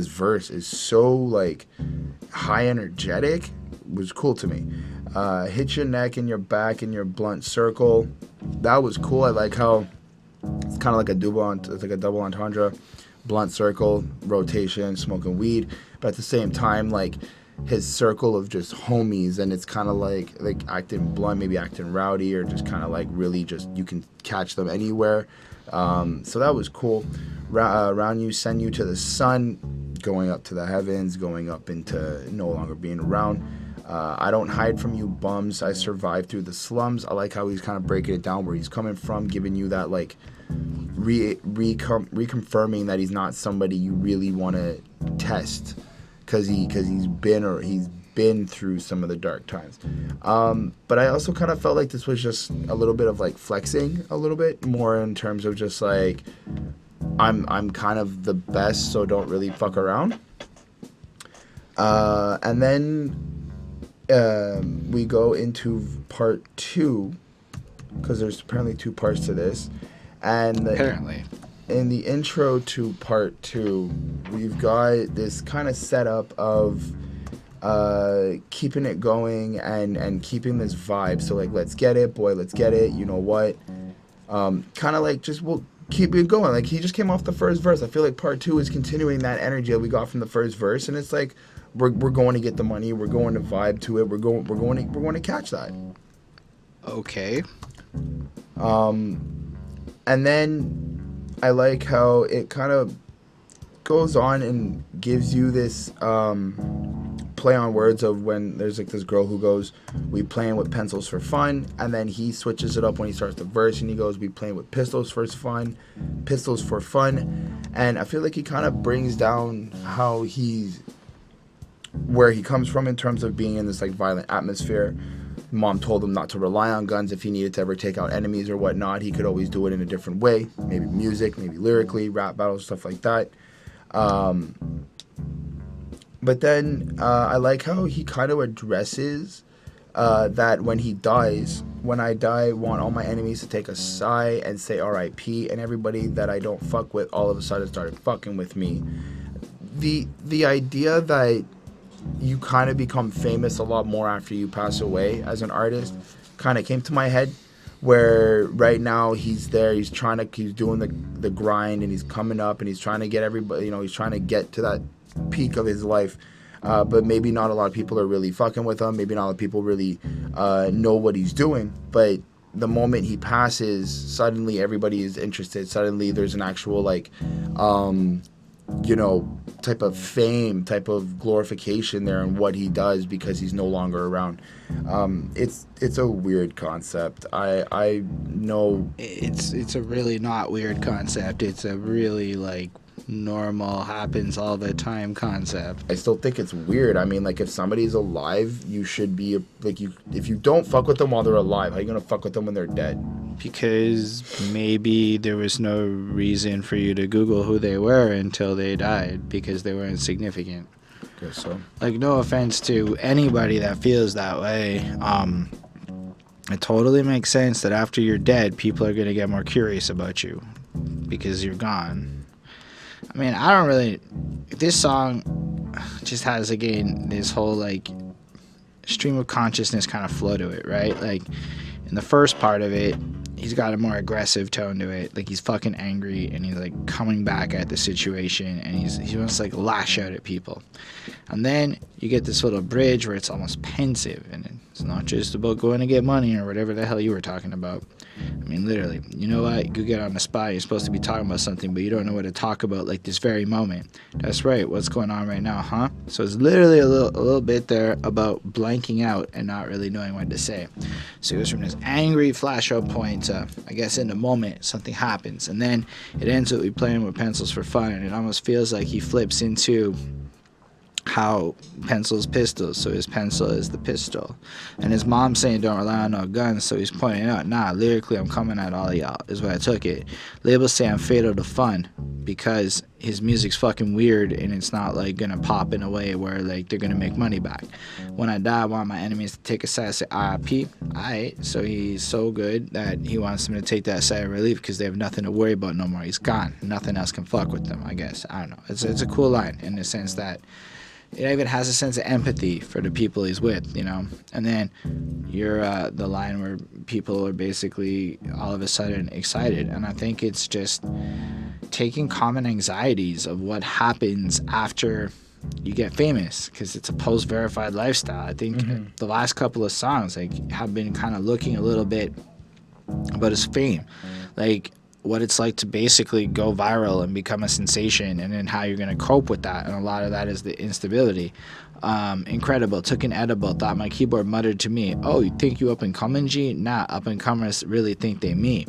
verse is so like high energetic. Was cool to me. Hit your neck and your back in your blunt circle. That was cool. I like how it's kind of like a double entendre. Blunt circle, rotation, smoking weed, but at the same time, like, his circle of just homies, and it's kind of like acting blunt, maybe acting rowdy, or just kind of like really just you can catch them anywhere. So that was cool. Around you, send you to the sun, going up to the heavens, going up into no longer being around. I don't hide from you bums, I survive through the slums. I like how he's kind of breaking it down where he's coming from, giving you that like reconfirming that he's not somebody you really want to test. Because he's been through some of the dark times, but I also kind of felt like this was just a little bit of like flexing a little bit more in terms of just like I'm kind of the best, so don't really fuck around. And then we go into part 2 because there's apparently 2 parts to this, and Apparently. In the intro to part 2, we've got this kind of setup of keeping it going and keeping this vibe. So, like, let's get it, boy, let's get it, you know what? Kind of like just, we'll keep it going. Like, he just came off the first verse. I feel like part 2 is continuing that energy that we got from the first verse. And it's like, we're going to get the money. We're going to vibe to it. We're going to catch that. Okay. And then I like how it kind of goes on and gives you this play on words of when there's like this girl who goes, we playing with pencils for fun, and then he switches it up when he starts the verse and he goes, we playing with pistols for fun. And I feel like he kind of brings down where he comes from in terms of being in this like violent atmosphere. Mom told him not to rely on guns if he needed to ever take out enemies or whatnot. He could always do it in a different way, maybe music, maybe lyrically, rap battles, stuff like that. But then I like how he kind of addresses that when he dies, when I die, I want all my enemies to take a sigh and say R.I.P. and everybody that I don't fuck with all of a sudden started fucking with me. The idea that you kind of become famous a lot more after you pass away as an artist kind of came to my head, where right now he's there, he's doing the grind, and he's coming up, and he's trying to get everybody, he's trying to get to that peak of his life, but maybe not a lot of people are really fucking with him, maybe not a lot of people really know what he's doing, but the moment he passes, suddenly everybody is interested, suddenly there's an actual type of fame, type of glorification there in what he does because he's no longer around. It's a weird concept. I know It's a really not weird concept. It's a really normal, happens all the time concept. I still think it's weird. I mean, if somebody's alive, you should be if you don't fuck with them while they're alive, how are you gonna fuck with them when they're dead? Because maybe there was no reason for you to Google who they were until they died because they weren't significant. Guess so. No offense to anybody that feels that way. It totally makes sense that after you're dead, people are gonna get more curious about you because you're gone. I mean, I don't really... This song just has, again, this whole, stream of consciousness kind of flow to it, right? In the first part of it, he's got a more aggressive tone to it. He's fucking angry, and he's, coming back at the situation, and he wants to, lash out at people. And then you get this little bridge where it's almost pensive, and it's not just about going to get money or whatever the hell you were talking about. I mean, literally, you know what? You get on the spot, you're supposed to be talking about something, but you don't know what to talk about, this very moment. That's right, what's going on right now, huh? So it's literally a little bit there about blanking out and not really knowing what to say. So it goes from this angry flash out point to, I guess, in the moment, something happens. And then it ends with playing with pencils for fun, and it almost feels like he flips into how pencil's pistols, so his pencil is the pistol, and his mom saying don't rely on no guns, so he's pointing out, nah, lyrically I'm coming at all y'all, is what I took it. Labels say I'm fatal to fun because his music's fucking weird and it's not gonna pop in a way where they're gonna make money back. When I die, I want my enemies to take a side and say RIP. Alright, so he's so good that he wants them to take that side of relief because they have nothing to worry about no more. He's gone, nothing else can fuck with them, I guess. I don't know, it's a cool line in the sense that it even has a sense of empathy for the people he's with, And then you're the line where people are basically all of a sudden excited. And I think it's just taking common anxieties of what happens after you get famous, because it's a post-verified lifestyle. I think the last couple of songs have been kind of looking a little bit about his fame. What it's like to basically go viral and become a sensation, and then how you're going to cope with that, and a lot of that is the instability. Incredible, took an edible, thought my keyboard muttered to me, oh, you think you up and coming, G? Nah, up and comers really think they me.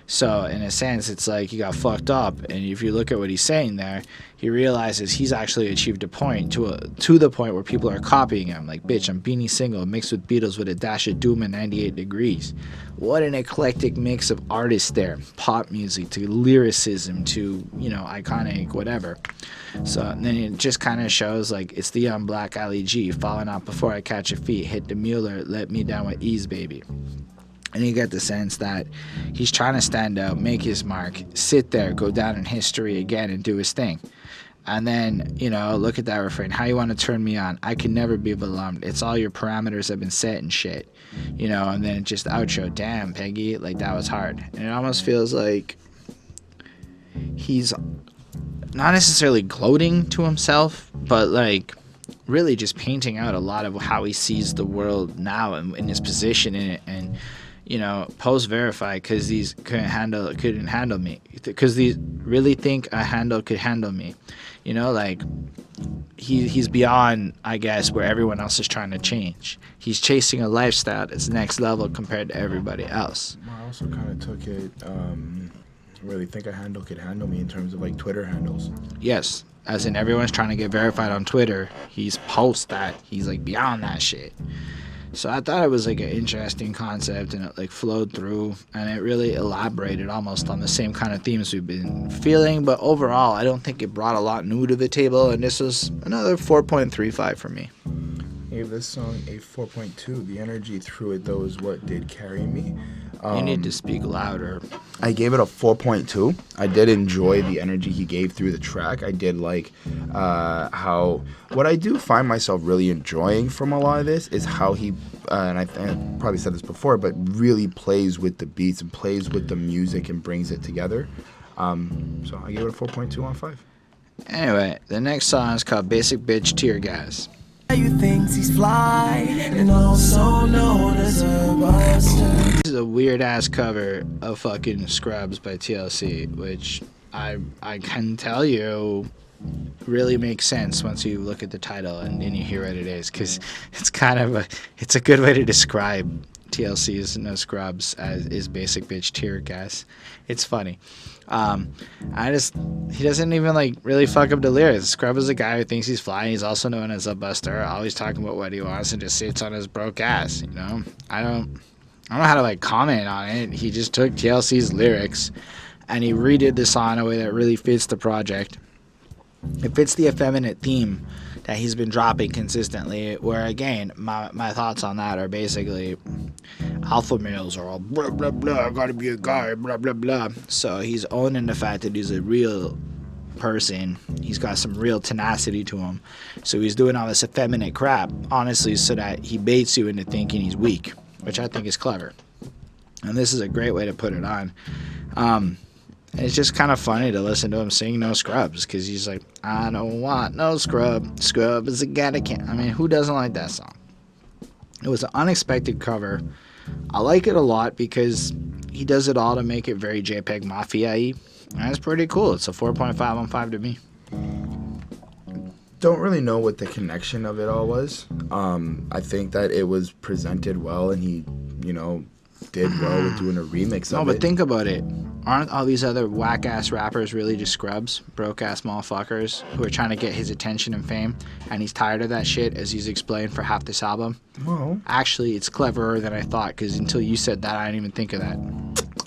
So in a sense, it's he got fucked up, and if you look at what he's saying there, he realizes he's actually achieved a point to the point where people are copying him. Bitch, I'm Beanie Single mixed with Beatles with a dash of Doom and 98 Degrees. What an eclectic mix of artists there. Pop music to lyricism to, iconic whatever. So then it just kind of shows it's the young black Ali G, falling out before I catch your feet, hit the Mueller, let me down with ease, baby. And you get the sense that he's trying to stand out, make his mark, sit there, go down in history again and do his thing. And then, look at that refrain. How you want to turn me on? I can never be alarmed. It's all your parameters have been set and shit. And then just outro. Damn, Peggy. That was hard. And it almost feels like he's not necessarily gloating to himself, but really just painting out a lot of how he sees the world now and in his position in it. And post verify because these couldn't handle me, because these really think a handle could handle me. He's beyond, I guess, where everyone else is trying to change. He's chasing a lifestyle that's next level compared to everybody else. I also kind of took it, really think a handle could handle me in terms of Twitter handles. Yes, as in everyone's trying to get verified on Twitter. He's post that. He's beyond that shit. So I thought it was like an interesting concept, and it like flowed through, and it really elaborated almost on the same kind of themes we've been feeling. But overall, I don't think it brought a lot new to the table, and this was another 4.35 for me. I gave this song a 4.2. The energy through it, though, is what did carry me. You need to speak louder. I gave it a 4.2. I did enjoy the energy he gave through the track. I did like how... What I do find myself really enjoying from a lot of this is how he, and I probably said this before, but really plays with the beats and plays with the music and brings it together. So I gave it a 4.2 on 5. Anyway, the next song is called Basic Bitch Tear Gas. You thinks he's fly and also known as a buster. This is a weird ass cover of fucking Scrubs by TLC, which I can tell you really makes sense once you look at the title and you hear what it is, because it's kind of it's a good way to describe TLC's No Scrubs as is Basic Bitch Tear Gas. It's funny. He doesn't even like really fuck up the lyrics. Scrub is a guy who thinks he's fly. He's also known as a buster, always talking about what he wants and just sits on his broke ass, you know? I don't know how to like comment on it. He just took TLC's lyrics and he redid the song in a way that really fits the project. It fits the effeminate theme that he's been dropping consistently, where again, my thoughts on that are basically alpha males are all blah blah blah, I gotta be a guy, blah blah blah. So he's owning the fact that he's a real person. He's got some real tenacity to him. So he's doing all this effeminate crap, honestly, so that he baits you into thinking he's weak, which I think is clever. And this is a great way to put it on. It's just kind of funny to listen to him sing No Scrubs, because he's like, I don't want no scrub. Scrub is a guy that can't. I mean, who doesn't like that song? It was an unexpected cover. I like it a lot because he does it all to make it very JPEGMAFIA-y. And it's pretty cool. It's a 4.5 on 5 to me. Don't really know what the connection of it all was. I think that it was presented well, and he, did well with doing a remix of it. No, but think about it. Aren't all these other whack-ass rappers really just scrubs? Broke-ass motherfuckers who are trying to get his attention and fame, and he's tired of that shit, as he's explained for half this album? Well, actually, it's cleverer than I thought, because until you said that, I didn't even think of that.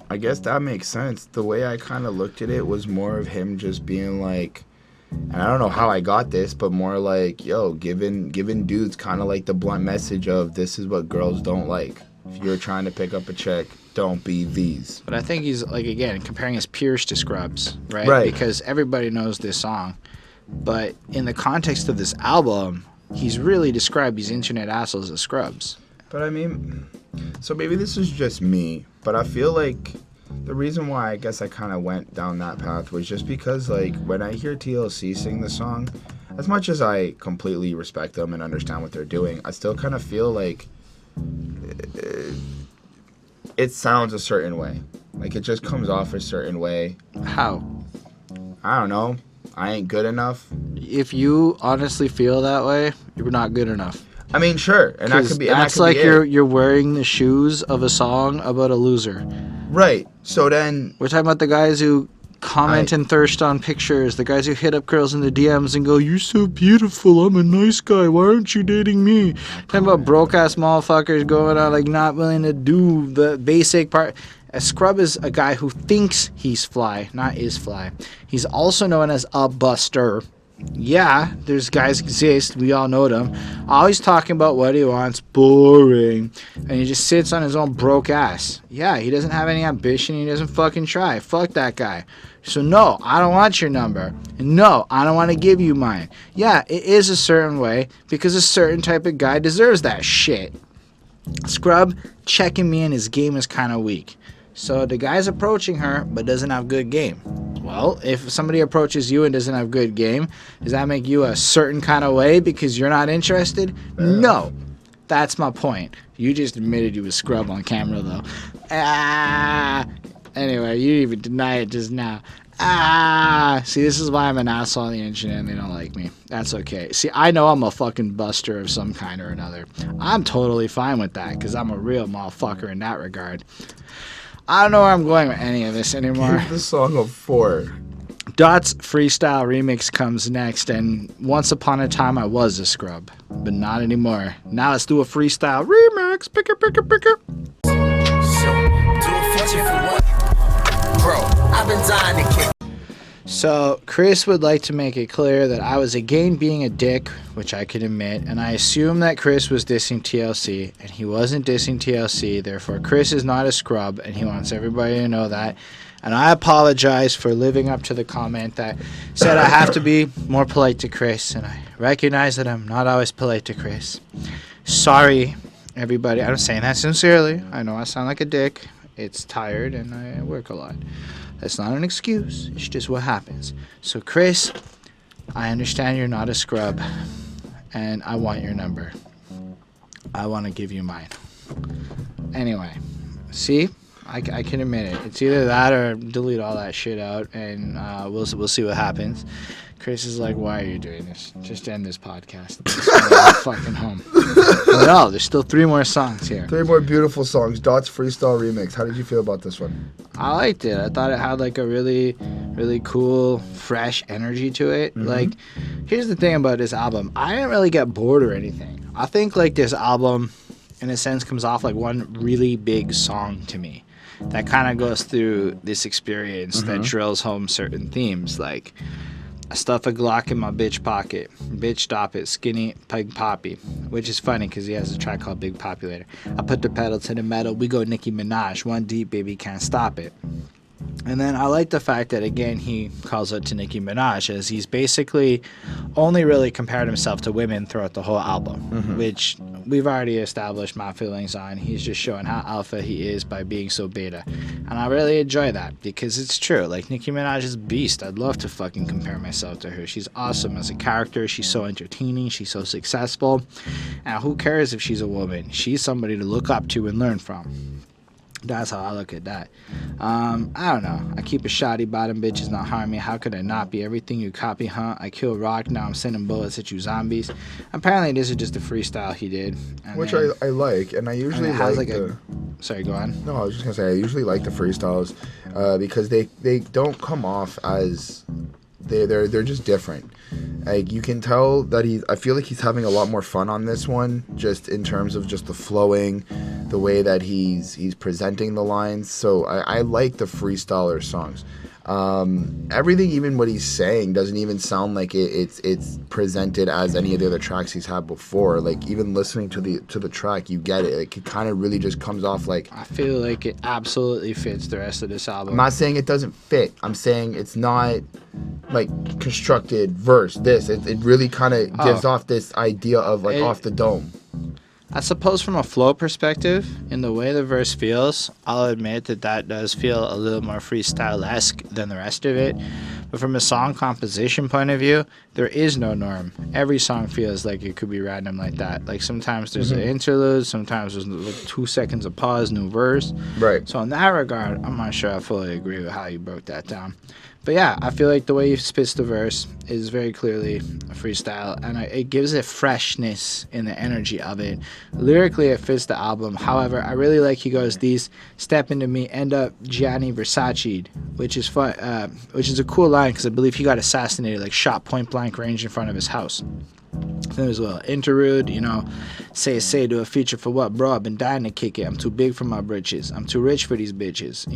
I guess that makes sense. The way I kind of looked at it was more of him just being like, and I don't know how I got this, but more like, giving dudes kind of like the blunt message of, this is what girls don't like. If you're trying to pick up a chick, don't be these. But I think he's, like, again, comparing his peers to Scrubs, right? Right. Because everybody knows this song. But in the context of this album, he's really described these internet assholes as Scrubs. But I mean, so maybe this is just me, but I feel like the reason why I guess I kind of went down that path was just because, like, when I hear TLC sing the song, as much as I completely respect them and understand what they're doing, I still kind of feel like it sounds a certain way. Like, it just comes off a certain way. How? I don't know. I ain't good enough. If you honestly feel that way, you're not good enough. I mean, sure, and that could be. That's like you're wearing the shoes of a song about a loser. Right. So then We're talking about the guys who comment and thirst on pictures, the guys who hit up girls in the DMs and go, "You're so beautiful, I'm a nice guy, why aren't you dating me?" Talking about broke ass motherfuckers going on, like, not willing to do the basic part. A scrub is a guy who thinks he's fly, not is fly. He's also known as a buster. Yeah, there's guys exist, we all know them. Always talking about what he wants, boring. And he just sits on his own broke ass. Yeah, he doesn't have any ambition, he doesn't fucking try. Fuck that guy. So no, I don't want your number. And no, I don't want to give you mine. Yeah, it is a certain way, because a certain type of guy deserves that shit. Scrub checking me in, his game is kind of weak. So the guy's approaching her, but doesn't have good game. Well, if somebody approaches you and doesn't have good game, does that make you a certain kind of way because you're not interested? No. That's my point. You just admitted you was scrub on camera, though. Anyway, you even deny it just now. See, this is why I'm an asshole on the internet and they don't like me. That's okay. See, I know I'm a fucking buster of some kind or another. I'm totally fine with that because I'm a real motherfucker in that regard. I don't know where I'm going with any of this anymore. Give the song a 4. Dot's freestyle remix comes next, and once upon a time I was a scrub, but not anymore. Now let's do a freestyle remix. Picker. So, do a feature for what? Bro, I've been dying to kick. So, Chris would like to make it clear that I was again being a dick, which I can admit, and I assume that Chris was dissing TLC, and he wasn't dissing TLC, therefore Chris is not a scrub, and he wants everybody to know that. And I apologize for living up to the comment that said I have to be more polite to Chris, and I recognize that I'm not always polite to Chris. Sorry, everybody. I'm saying that sincerely. I know I sound like a dick. It's tired, and I work a lot. That's not an excuse. It's just what happens. So, Chris, I understand you're not a scrub, and I want your number. I want to give you mine. Anyway, see? I can admit it. It's either that or delete all that shit out, and we'll see what happens. Chris is like, why are you doing this? Just end this podcast. Just go fucking home. No, there's still 3 more songs here. 3 more beautiful songs. Dot's freestyle remix. How did you feel about this one? I liked it. I thought it had like a really, really cool, fresh energy to it. Mm-hmm. Like, here's the thing about this album. I didn't really get bored or anything. I think like this album, in a sense, comes off like one really big song to me that kind of goes through this experience that drills home certain themes. Like, I stuff a Glock in my bitch pocket. Bitch, stop it. Skinny Peg Papi. Which is funny because he has a track called Big Populator. I put the pedal to the metal. We go Nicki Minaj. One deep, baby, can't stop it. And then I like the fact that, again, he calls it to Nicki Minaj, as he's basically only really compared himself to women throughout the whole album, which we've already established my feelings on. He's just showing how alpha he is by being so beta. And I really enjoy that because it's true. Like, Nicki Minaj is a beast. I'd love to fucking compare myself to her. She's awesome as a character. She's so entertaining. She's so successful. And who cares if she's a woman? She's somebody to look up to and learn from. That's how I look at that. I don't know. I keep a shoddy bottom bitches not harm me. How could I not be? Everything you copy, huh? I kill rock, now I'm sending bullets at you zombies. Apparently this is just a freestyle he did. Which I like, and I usually like the... Sorry, go on. No, I was just going to say, I usually like the freestyles because they don't come off as... They're just different. Like, you can tell that I feel like he's having a lot more fun on this one, just in terms of just the flowing, the way that he's presenting the lines. So I like the freestyler songs. Everything, even what he's saying, doesn't even sound like it's presented as any of the other tracks he's had before. Like, even listening to the track, you get it. Like, it kind of really just comes off like... I feel like it absolutely fits the rest of this album. I'm not saying it doesn't fit. I'm saying it's not like constructed verse. It really kind of gives off this idea of like off the dome. I suppose from a flow perspective, in the way the verse feels, I'll admit that does feel a little more freestyle-esque than the rest of it. But from a song composition point of view, there is no norm. Every song feels like it could be random like that. Like, sometimes there's an interlude, sometimes there's like 2 seconds of pause, new verse. Right. So in that regard, I'm not sure I fully agree with how you broke that down. But yeah, I feel like the way he spits the verse is very clearly a freestyle, and it gives it freshness in the energy of it. Lyrically, it fits the album. However, I really like he goes, "These step into me, end up Gianni Versace," which is fun, which is a cool line because I believe he got assassinated, like shot point blank range in front of his house. Then there's a little interlude, say do a feature for what, bro? I've been dying to kick it. I'm too big for my britches. I'm too rich for these bitches,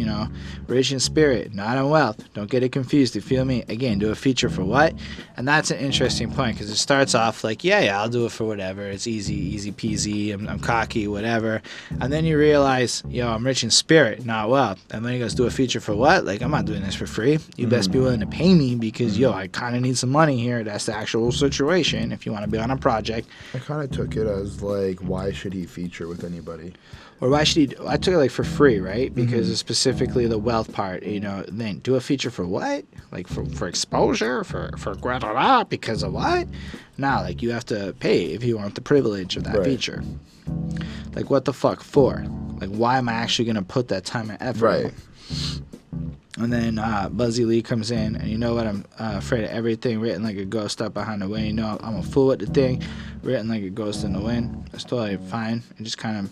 rich in spirit, not in wealth. Don't get it confused, you feel me? Again, do a feature for what? And that's an interesting point because it starts off like, yeah, I'll do it for whatever. It's easy peasy. I'm cocky, whatever. And then you realize, I'm rich in spirit, not wealth. And then he goes, do a feature for what? Like, I'm not doing this for free. You best be willing to pay me because, I kind of need some money here. That's the actual situation. If you want to be on a project. I kind of took it as like, why should he feature with anybody? Or why should he? I took it like for free, right? Because it's specifically the wealth part. Then do a feature for what? Like for exposure, for because of what? Now, like, you have to pay if you want the privilege of that feature. Like, what the fuck for? Like, why am I actually gonna put that time and effort? Right. And then Buzzy Lee comes in, and you know what? I'm afraid of everything, written like a ghost up behind the wind. I'm a fool with the thing, written like a ghost in the wind. That's totally fine. It just kind of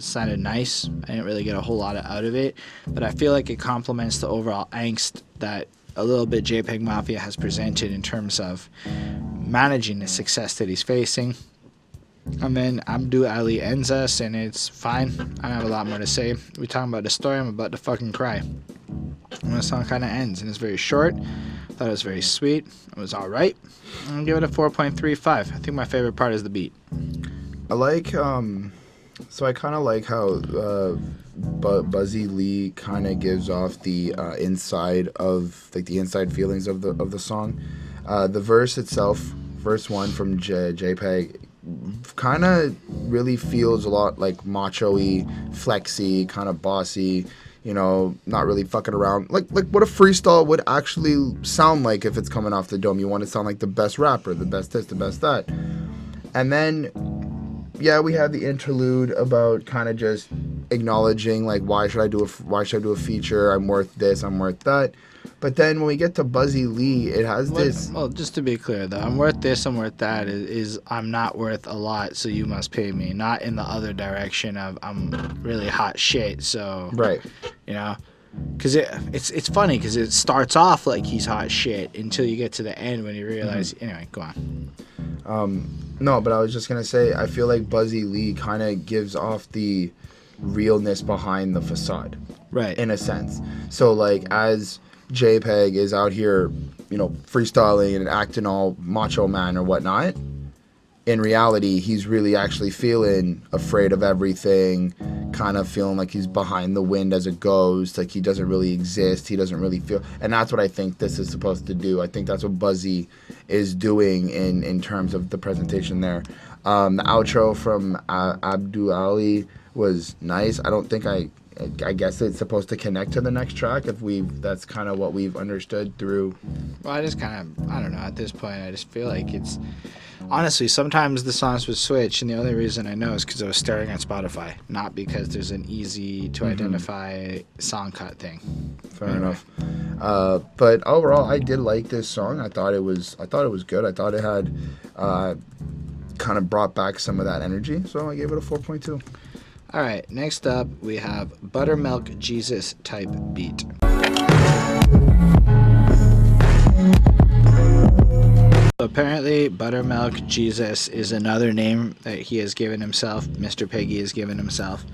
sounded nice. I didn't really get a whole lot out of it, but I feel like it complements the overall angst that a little bit JPEGMAFIA has presented in terms of managing the success that he's facing. And then Abdu Ali ends us, and it's fine. I don't have a lot more to say. We're talking about the story. I'm about to fucking cry. And the song kind of ends, and it's very short. I thought it was very sweet. It was alright. I'm going to give it a 4.35. I think my favorite part is the beat. I like, so I kind of like how Buzzy Lee kind of gives off the inside of, like, the inside feelings of the song. The verse itself, verse 1 from JPEG, kind of really feels a lot like macho-y, flexy, kind of bossy, you know, not really fucking around. Like what a freestyle would actually sound like if it's coming off the dome. You want to sound like the best rapper, the best this, the best that. And then, yeah, we have the interlude about kind of just acknowledging, like, why should I do a feature? I'm worth this, I'm worth that. But then when we get to Buzzy Lee, it has this... Well, just to be clear, though, I'm worth this, I'm worth that is I'm not worth a lot, so you must pay me. Not in the other direction of I'm really hot shit, so... Right. You know? Because it's funny, because it starts off like he's hot shit until you get to the end when you realize... Mm-hmm. Anyway, go on. No, but I was just going to say, I feel like Buzzy Lee kind of gives off the realness behind the facade. Right. In a sense. So, like, as... JPEG is out here, you know, freestyling and acting all macho man or whatnot. In reality, he's really actually feeling afraid of everything, kind of feeling like he's behind the wind as a ghost, like he doesn't really exist, he doesn't really feel, and that's what I think this is supposed to do. I think that's what Buzzy is doing in terms of the presentation there. The outro from Abdu Ali was nice. I don't think I guess it's supposed to connect to the next track that's kind of what we've understood through. Well, I don't know, at this point I just feel like it's, honestly, sometimes the songs would switch, and the only reason I know is because I was staring at Spotify, not because there's an easy to identify song cut thing. Fair enough. But overall, I did like this song. I thought it was good. I thought it had kind of brought back some of that energy, so I gave it a 4.2. All right, next up we have Buttermilk Jesus type beat. Apparently, Buttermilk Jesus is another name that he has given himself, Mr. Piggy has given himself.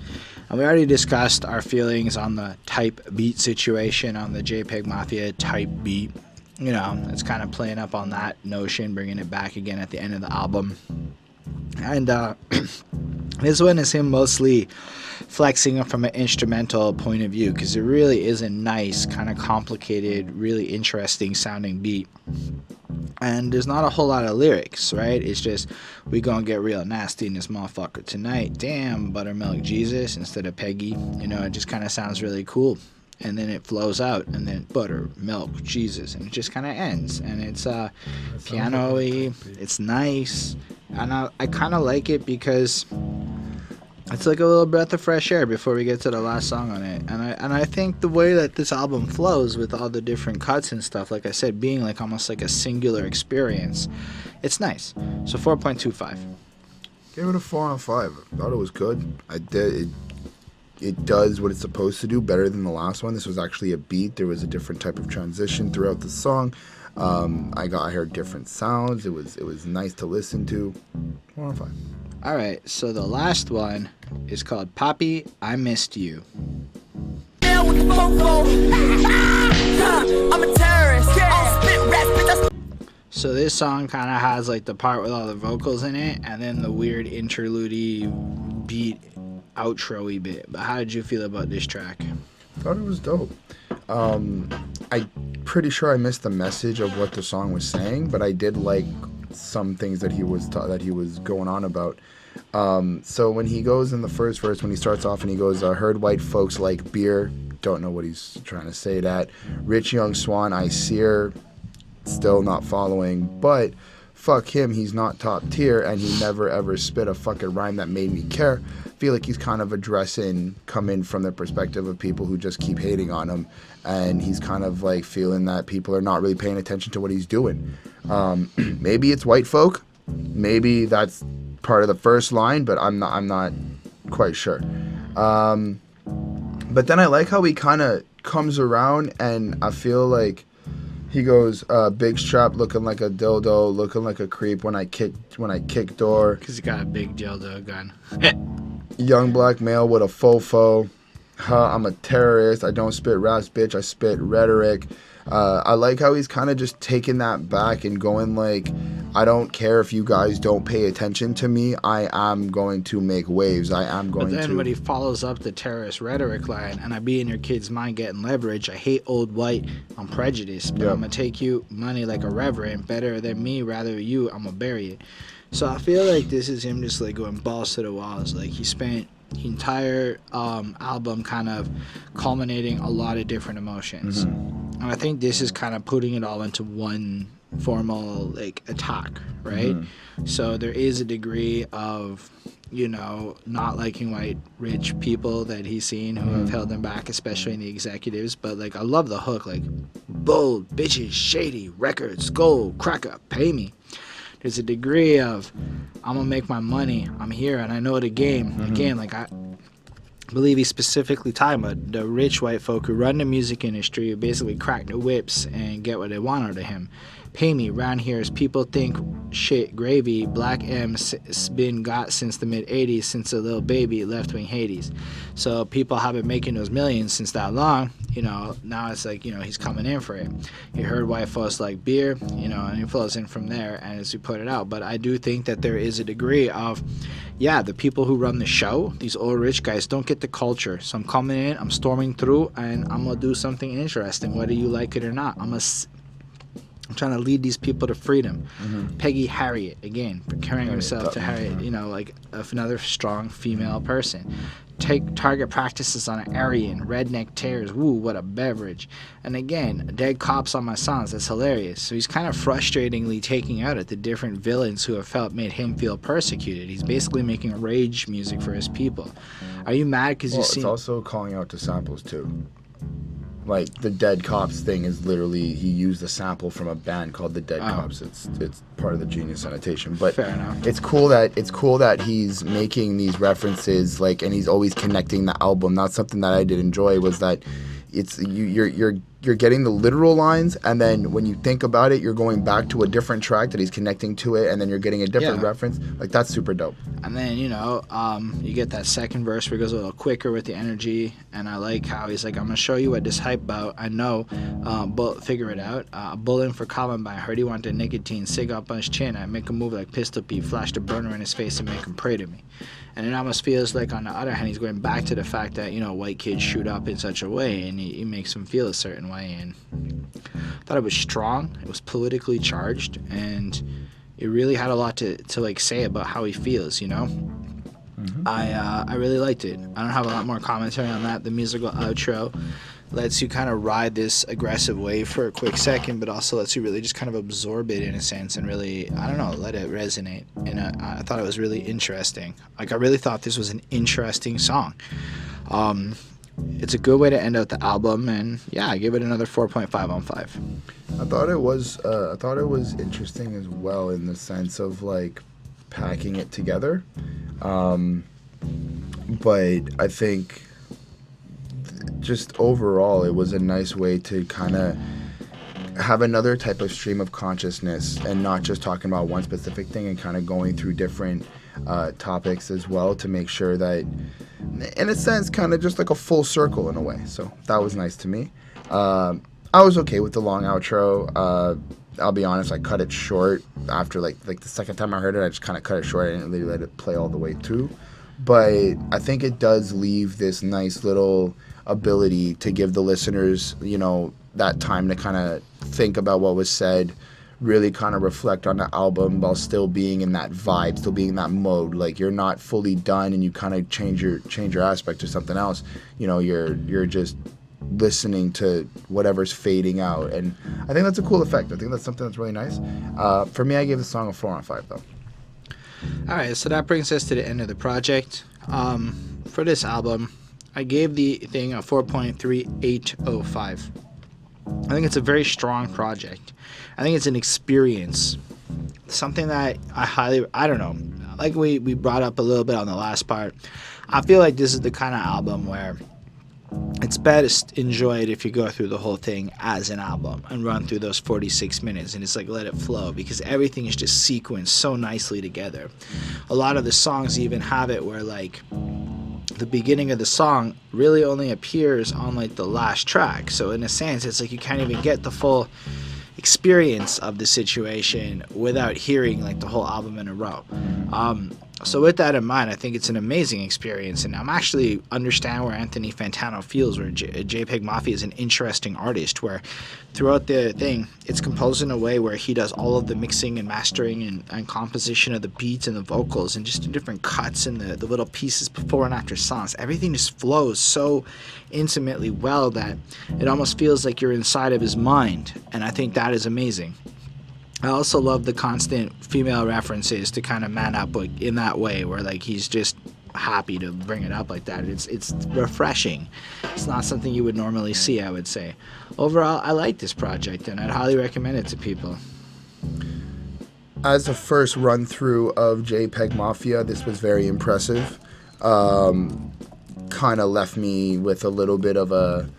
And we already discussed our feelings on the type beat situation, on the JPEGMAFIA type beat. You know, it's kind of playing up on that notion, bringing it back again at the end of the album. And this one is him mostly flexing from an instrumental point of view, because it really is a nice, kind of complicated, really interesting sounding beat. And there's not a whole lot of lyrics, right? It's just, we gonna get real nasty in this motherfucker tonight. Damn, Buttermilk Jesus instead of Peggy. You know, it just kind of sounds really cool. And then it flows out, and then Buttermilk Jesus, and it just kind of ends. And it's piano-y, it's nice. And I kind of like it because it's like a little breath of fresh air before we get to the last song on it. And I think the way that this album flows with all the different cuts and stuff, like I said, being like almost like a singular experience, it's nice. So 4.25. Gave it a 4 out of 5. I thought it was good. It does what it's supposed to do better than the last one. This was actually a beat. There was a different type of transition throughout the song. I heard different sounds. It was nice to listen to. 4 out of 5. All right, so the last one is called Papi I Missed U. So this song kind of has like the part with all the vocals in it, and then the weird interlude beat outro-y bit. But how did you feel about this track? I thought it was dope. I'm pretty sure I missed the message of what the song was saying, but I did like some things that he was going on about. So when he goes in the first verse, when he starts off and he goes, heard white folks like beer, don't know what he's trying to say that. Rich young swan, I sear, still not following, but fuck him, he's not top tier, and he never ever spit a fucking rhyme that made me care. Feel like he's kind of coming from the perspective of people who just keep hating on him, and he's kind of like feeling that people are not really paying attention to what he's doing. Maybe it's white folk, maybe that's part of the first line, but I'm not quite sure. But then I like how he kind of comes around, and I feel like He goes, big strap, looking like a dildo, looking like a creep when I kick door. Because he got a big dildo gun. Young black male with a fofo. I'm a terrorist. I don't spit raps, bitch. I spit rhetoric. I like how he's kind of just taking that back and going like, I don't care if you guys don't pay attention to me. I am going to make waves. I am going to. But then when he follows up the terrorist rhetoric line, and I be in your kid's mind getting leverage. I hate old white. I'm prejudiced, but I'm gonna take you money like a reverend. Better than me, rather you. I'm gonna bury it. So I feel like this is him just like going balls to the walls. Like he spent the entire album kind of culminating a lot of different emotions. And I think this is kind of putting it all into one formal like attack, right? So there is a degree of, you know, not liking white rich people that he's seen who have held him back, especially in the executives. But like I love the hook, like bold, bitches, shady, records, gold, cracker, pay me. There's a degree of I'm gonna make my money. I'm here and I know the game. Again, like I believe he's specifically talking about the rich white folk who run the music industry, who basically crack the whips and get what they want out of him. Pay me. Round here is people think shit gravy. Black M's been got since the mid 80s, since a little baby left wing Hades. So people have been making those millions since that long. You know, now it's like, you know, he's coming in for it. He heard white folks like beer, you know, and he flows in from there as we put it out. But I do think that there is a degree of, yeah, the people who run the show, these old rich guys, don't get the culture. So I'm coming in, I'm storming through, and I'm going to do something interesting, whether you like it or not. I'm trying to lead these people to freedom. Peggy Harriet, again, comparing himself to Harriet, you know, like another strong female person. Take target practices on an Aryan, redneck tears, woo, what a beverage. And again, dead cops on my songs, that's hilarious. So he's kind of frustratingly taking out at the different villains who have made him feel persecuted. He's basically making rage music for his people. Are you mad because you see? It's also calling out to samples too. Like the Dead Cops thing is literally he used a sample from a band called the Dead Cops. It's part of the Genius Annotation. But fair enough. It's cool that he's making these references, like, and he's always connecting the album. That's something that I did enjoy, was that it's you're getting the literal lines, and then when you think about it, you're going back to a different track that he's connecting to it, and then you're getting a different reference. Like, that's super dope. And then, you know, you get that second verse where he goes a little quicker with the energy, and I like how he's like, I'm going to show you what this hype about. I know, figure it out. Bulletin for Columbine. I heard he wanted nicotine. Cig up on his chin. I make him move like Pistol Pete. Flash the burner in his face and make him pray to me. And it almost feels like, on the other hand, he's going back to the fact that, you know, white kids shoot up in such a way, and he makes them feel a certain way. And I thought it was strong. It was politically charged, and it really had a lot to like say about how he feels, you know. I really liked it. I don't have a lot more commentary on that. The musical outro lets you kind of ride this aggressive wave for a quick second, but also lets you really just kind of absorb it in a sense and really, I don't know, let it resonate. And I thought it was really interesting. Like, I really thought this was an interesting song. It's a good way to end out the album, and yeah, I give it another 4.5 on 5. I thought it was interesting as well, in the sense of like packing it together. But I think just overall it was a nice way to kind of have another type of stream of consciousness, and not just talking about one specific thing, and kind of going through different topics as well, to make sure that, in a sense, kind of just like a full circle in a way. So that was nice to me. I was okay with the long outro. I'll be honest, I cut it short after like the second time I heard it. I just kind of cut it short. I didn't really let it play all the way through. But I think it does leave this nice little ability to give the listeners, you know, that time to kind of think about what was said, really kind of reflect on the album while still being in that vibe, still being in that mode. Like, you're not fully done and you kind of change your aspect to something else. You know, you're just listening to whatever's fading out, and I think that's a cool effect. I think that's something that's really nice. For me, I gave the song a 4 on 5 though. Alright, so that brings us to the end of the project. For this album, I gave the thing a 4.3805. I think it's a very strong project. I think it's an experience. Something that I don't know, like we brought up a little bit on the last part. I feel like this is the kind of album where it's best enjoyed if you go through the whole thing as an album and run through those 46 minutes and it's like let it flow, because everything is just sequenced so nicely together. A lot of the songs even have it where like the beginning of the song really only appears on like the last track, so in a sense it's like you can't even get the full experience of the situation without hearing like the whole album in a row. So with that in mind, I think it's an amazing experience, and I'm actually understand where Anthony Fantano feels, where JPEGMAFIA is an interesting artist, where throughout the thing, it's composed in a way where he does all of the mixing and mastering and composition of the beats and the vocals and just the different cuts and the little pieces before and after songs. Everything just flows so intimately well that it almost feels like you're inside of his mind, and I think that is amazing. I also love the constant female references to kind of man up like in that way, where like he's just happy to bring it up like that. It's refreshing. It's not something you would normally see, I would say. Overall, I like this project and I'd highly recommend it to people. As a first run through of JPEGMAFIA, this was very impressive. Kind of left me with a little bit of an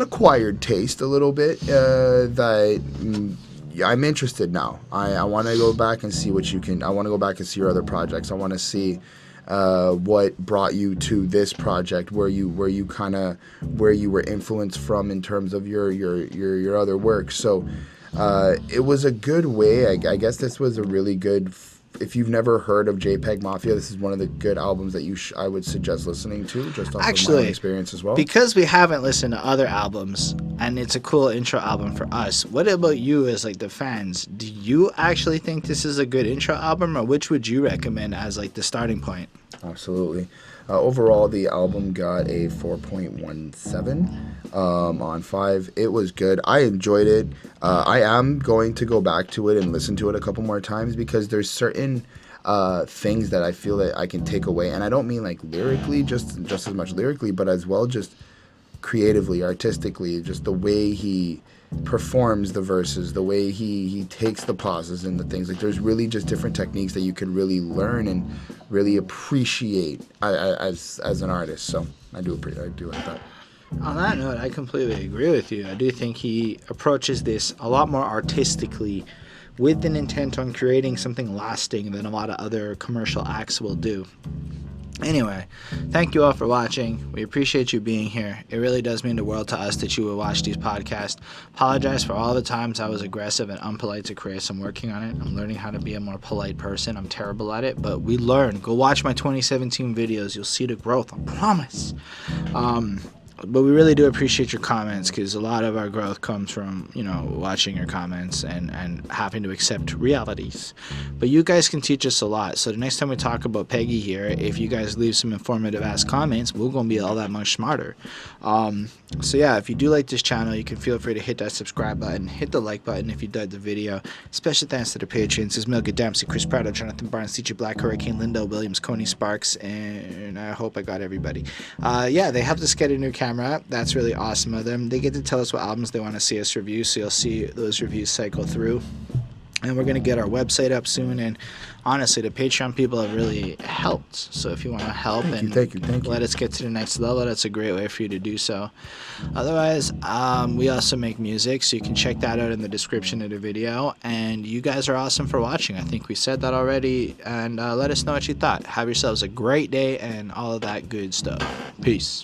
acquired taste, a little bit that. I'm interested now. I want to go back and see what you can. I want to go back and see your other projects. I want to see what brought you to this project, where you were influenced from in terms of your other work. So it was a good way. I guess this was a really good. If you've never heard of JPEGMAFIA, this is one of the good albums that I would suggest listening to, just off of my own experience as well. Because we haven't listened to other albums, and it's a cool intro album for us, what about you as like the fans? Do you actually think this is a good intro album, or which would you recommend as like the starting point? Absolutely. Overall, the album got a 4.17 on 5. It was good. I enjoyed it. I am going to go back to it and listen to it a couple more times, because there's certain things that I feel that I can take away. And I don't mean like lyrically, just as much lyrically, but as well just creatively, artistically, just the way he performs the verses, the way he takes the pauses and the things. Like there's really just different techniques that you could really learn and really appreciate as an artist. So I do like that. On that note, I completely agree with you. I do think he approaches this a lot more artistically, with an intent on creating something lasting than a lot of other commercial acts will do. Anyway, thank you all for watching. We appreciate you being here. It really does mean the world to us that you would watch these podcasts. Apologize for all the times I was aggressive and unpolite to Chris. I'm working on it. I'm learning how to be a more polite person. I'm terrible at it, but we learn. Go watch my 2017 videos. You'll see the growth. I promise. But we really do appreciate your comments, because a lot of our growth comes from, watching your comments and having to accept realities. But you guys can teach us a lot. So the next time we talk about Peggy here, if you guys leave some informative ass comments, we're going to be all that much smarter. So yeah, if you do like this channel, you can feel free to hit that subscribe button, hit the like button if you dug the video. Special thanks to the patrons: Milka Dempsey, Chris Prado, Jonathan Barnes, CJ Black, Hurricane, Lindo, Williams, Coney Sparks, and I hope I got everybody. Yeah, they helped us get a new camera. That's really awesome of them. They get to tell us what albums they want to see us review, so you'll see those reviews cycle through. And we're going to get our website up soon, and honestly, the Patreon people have really helped. So if you want to help thank you. Let us get to the next level, that's a great way for you to do so. Otherwise, we also make music, so you can check that out in the description of the video. And you guys are awesome for watching. I think we said that already. And let us know what you thought. Have yourselves a great day and all of that good stuff. Peace.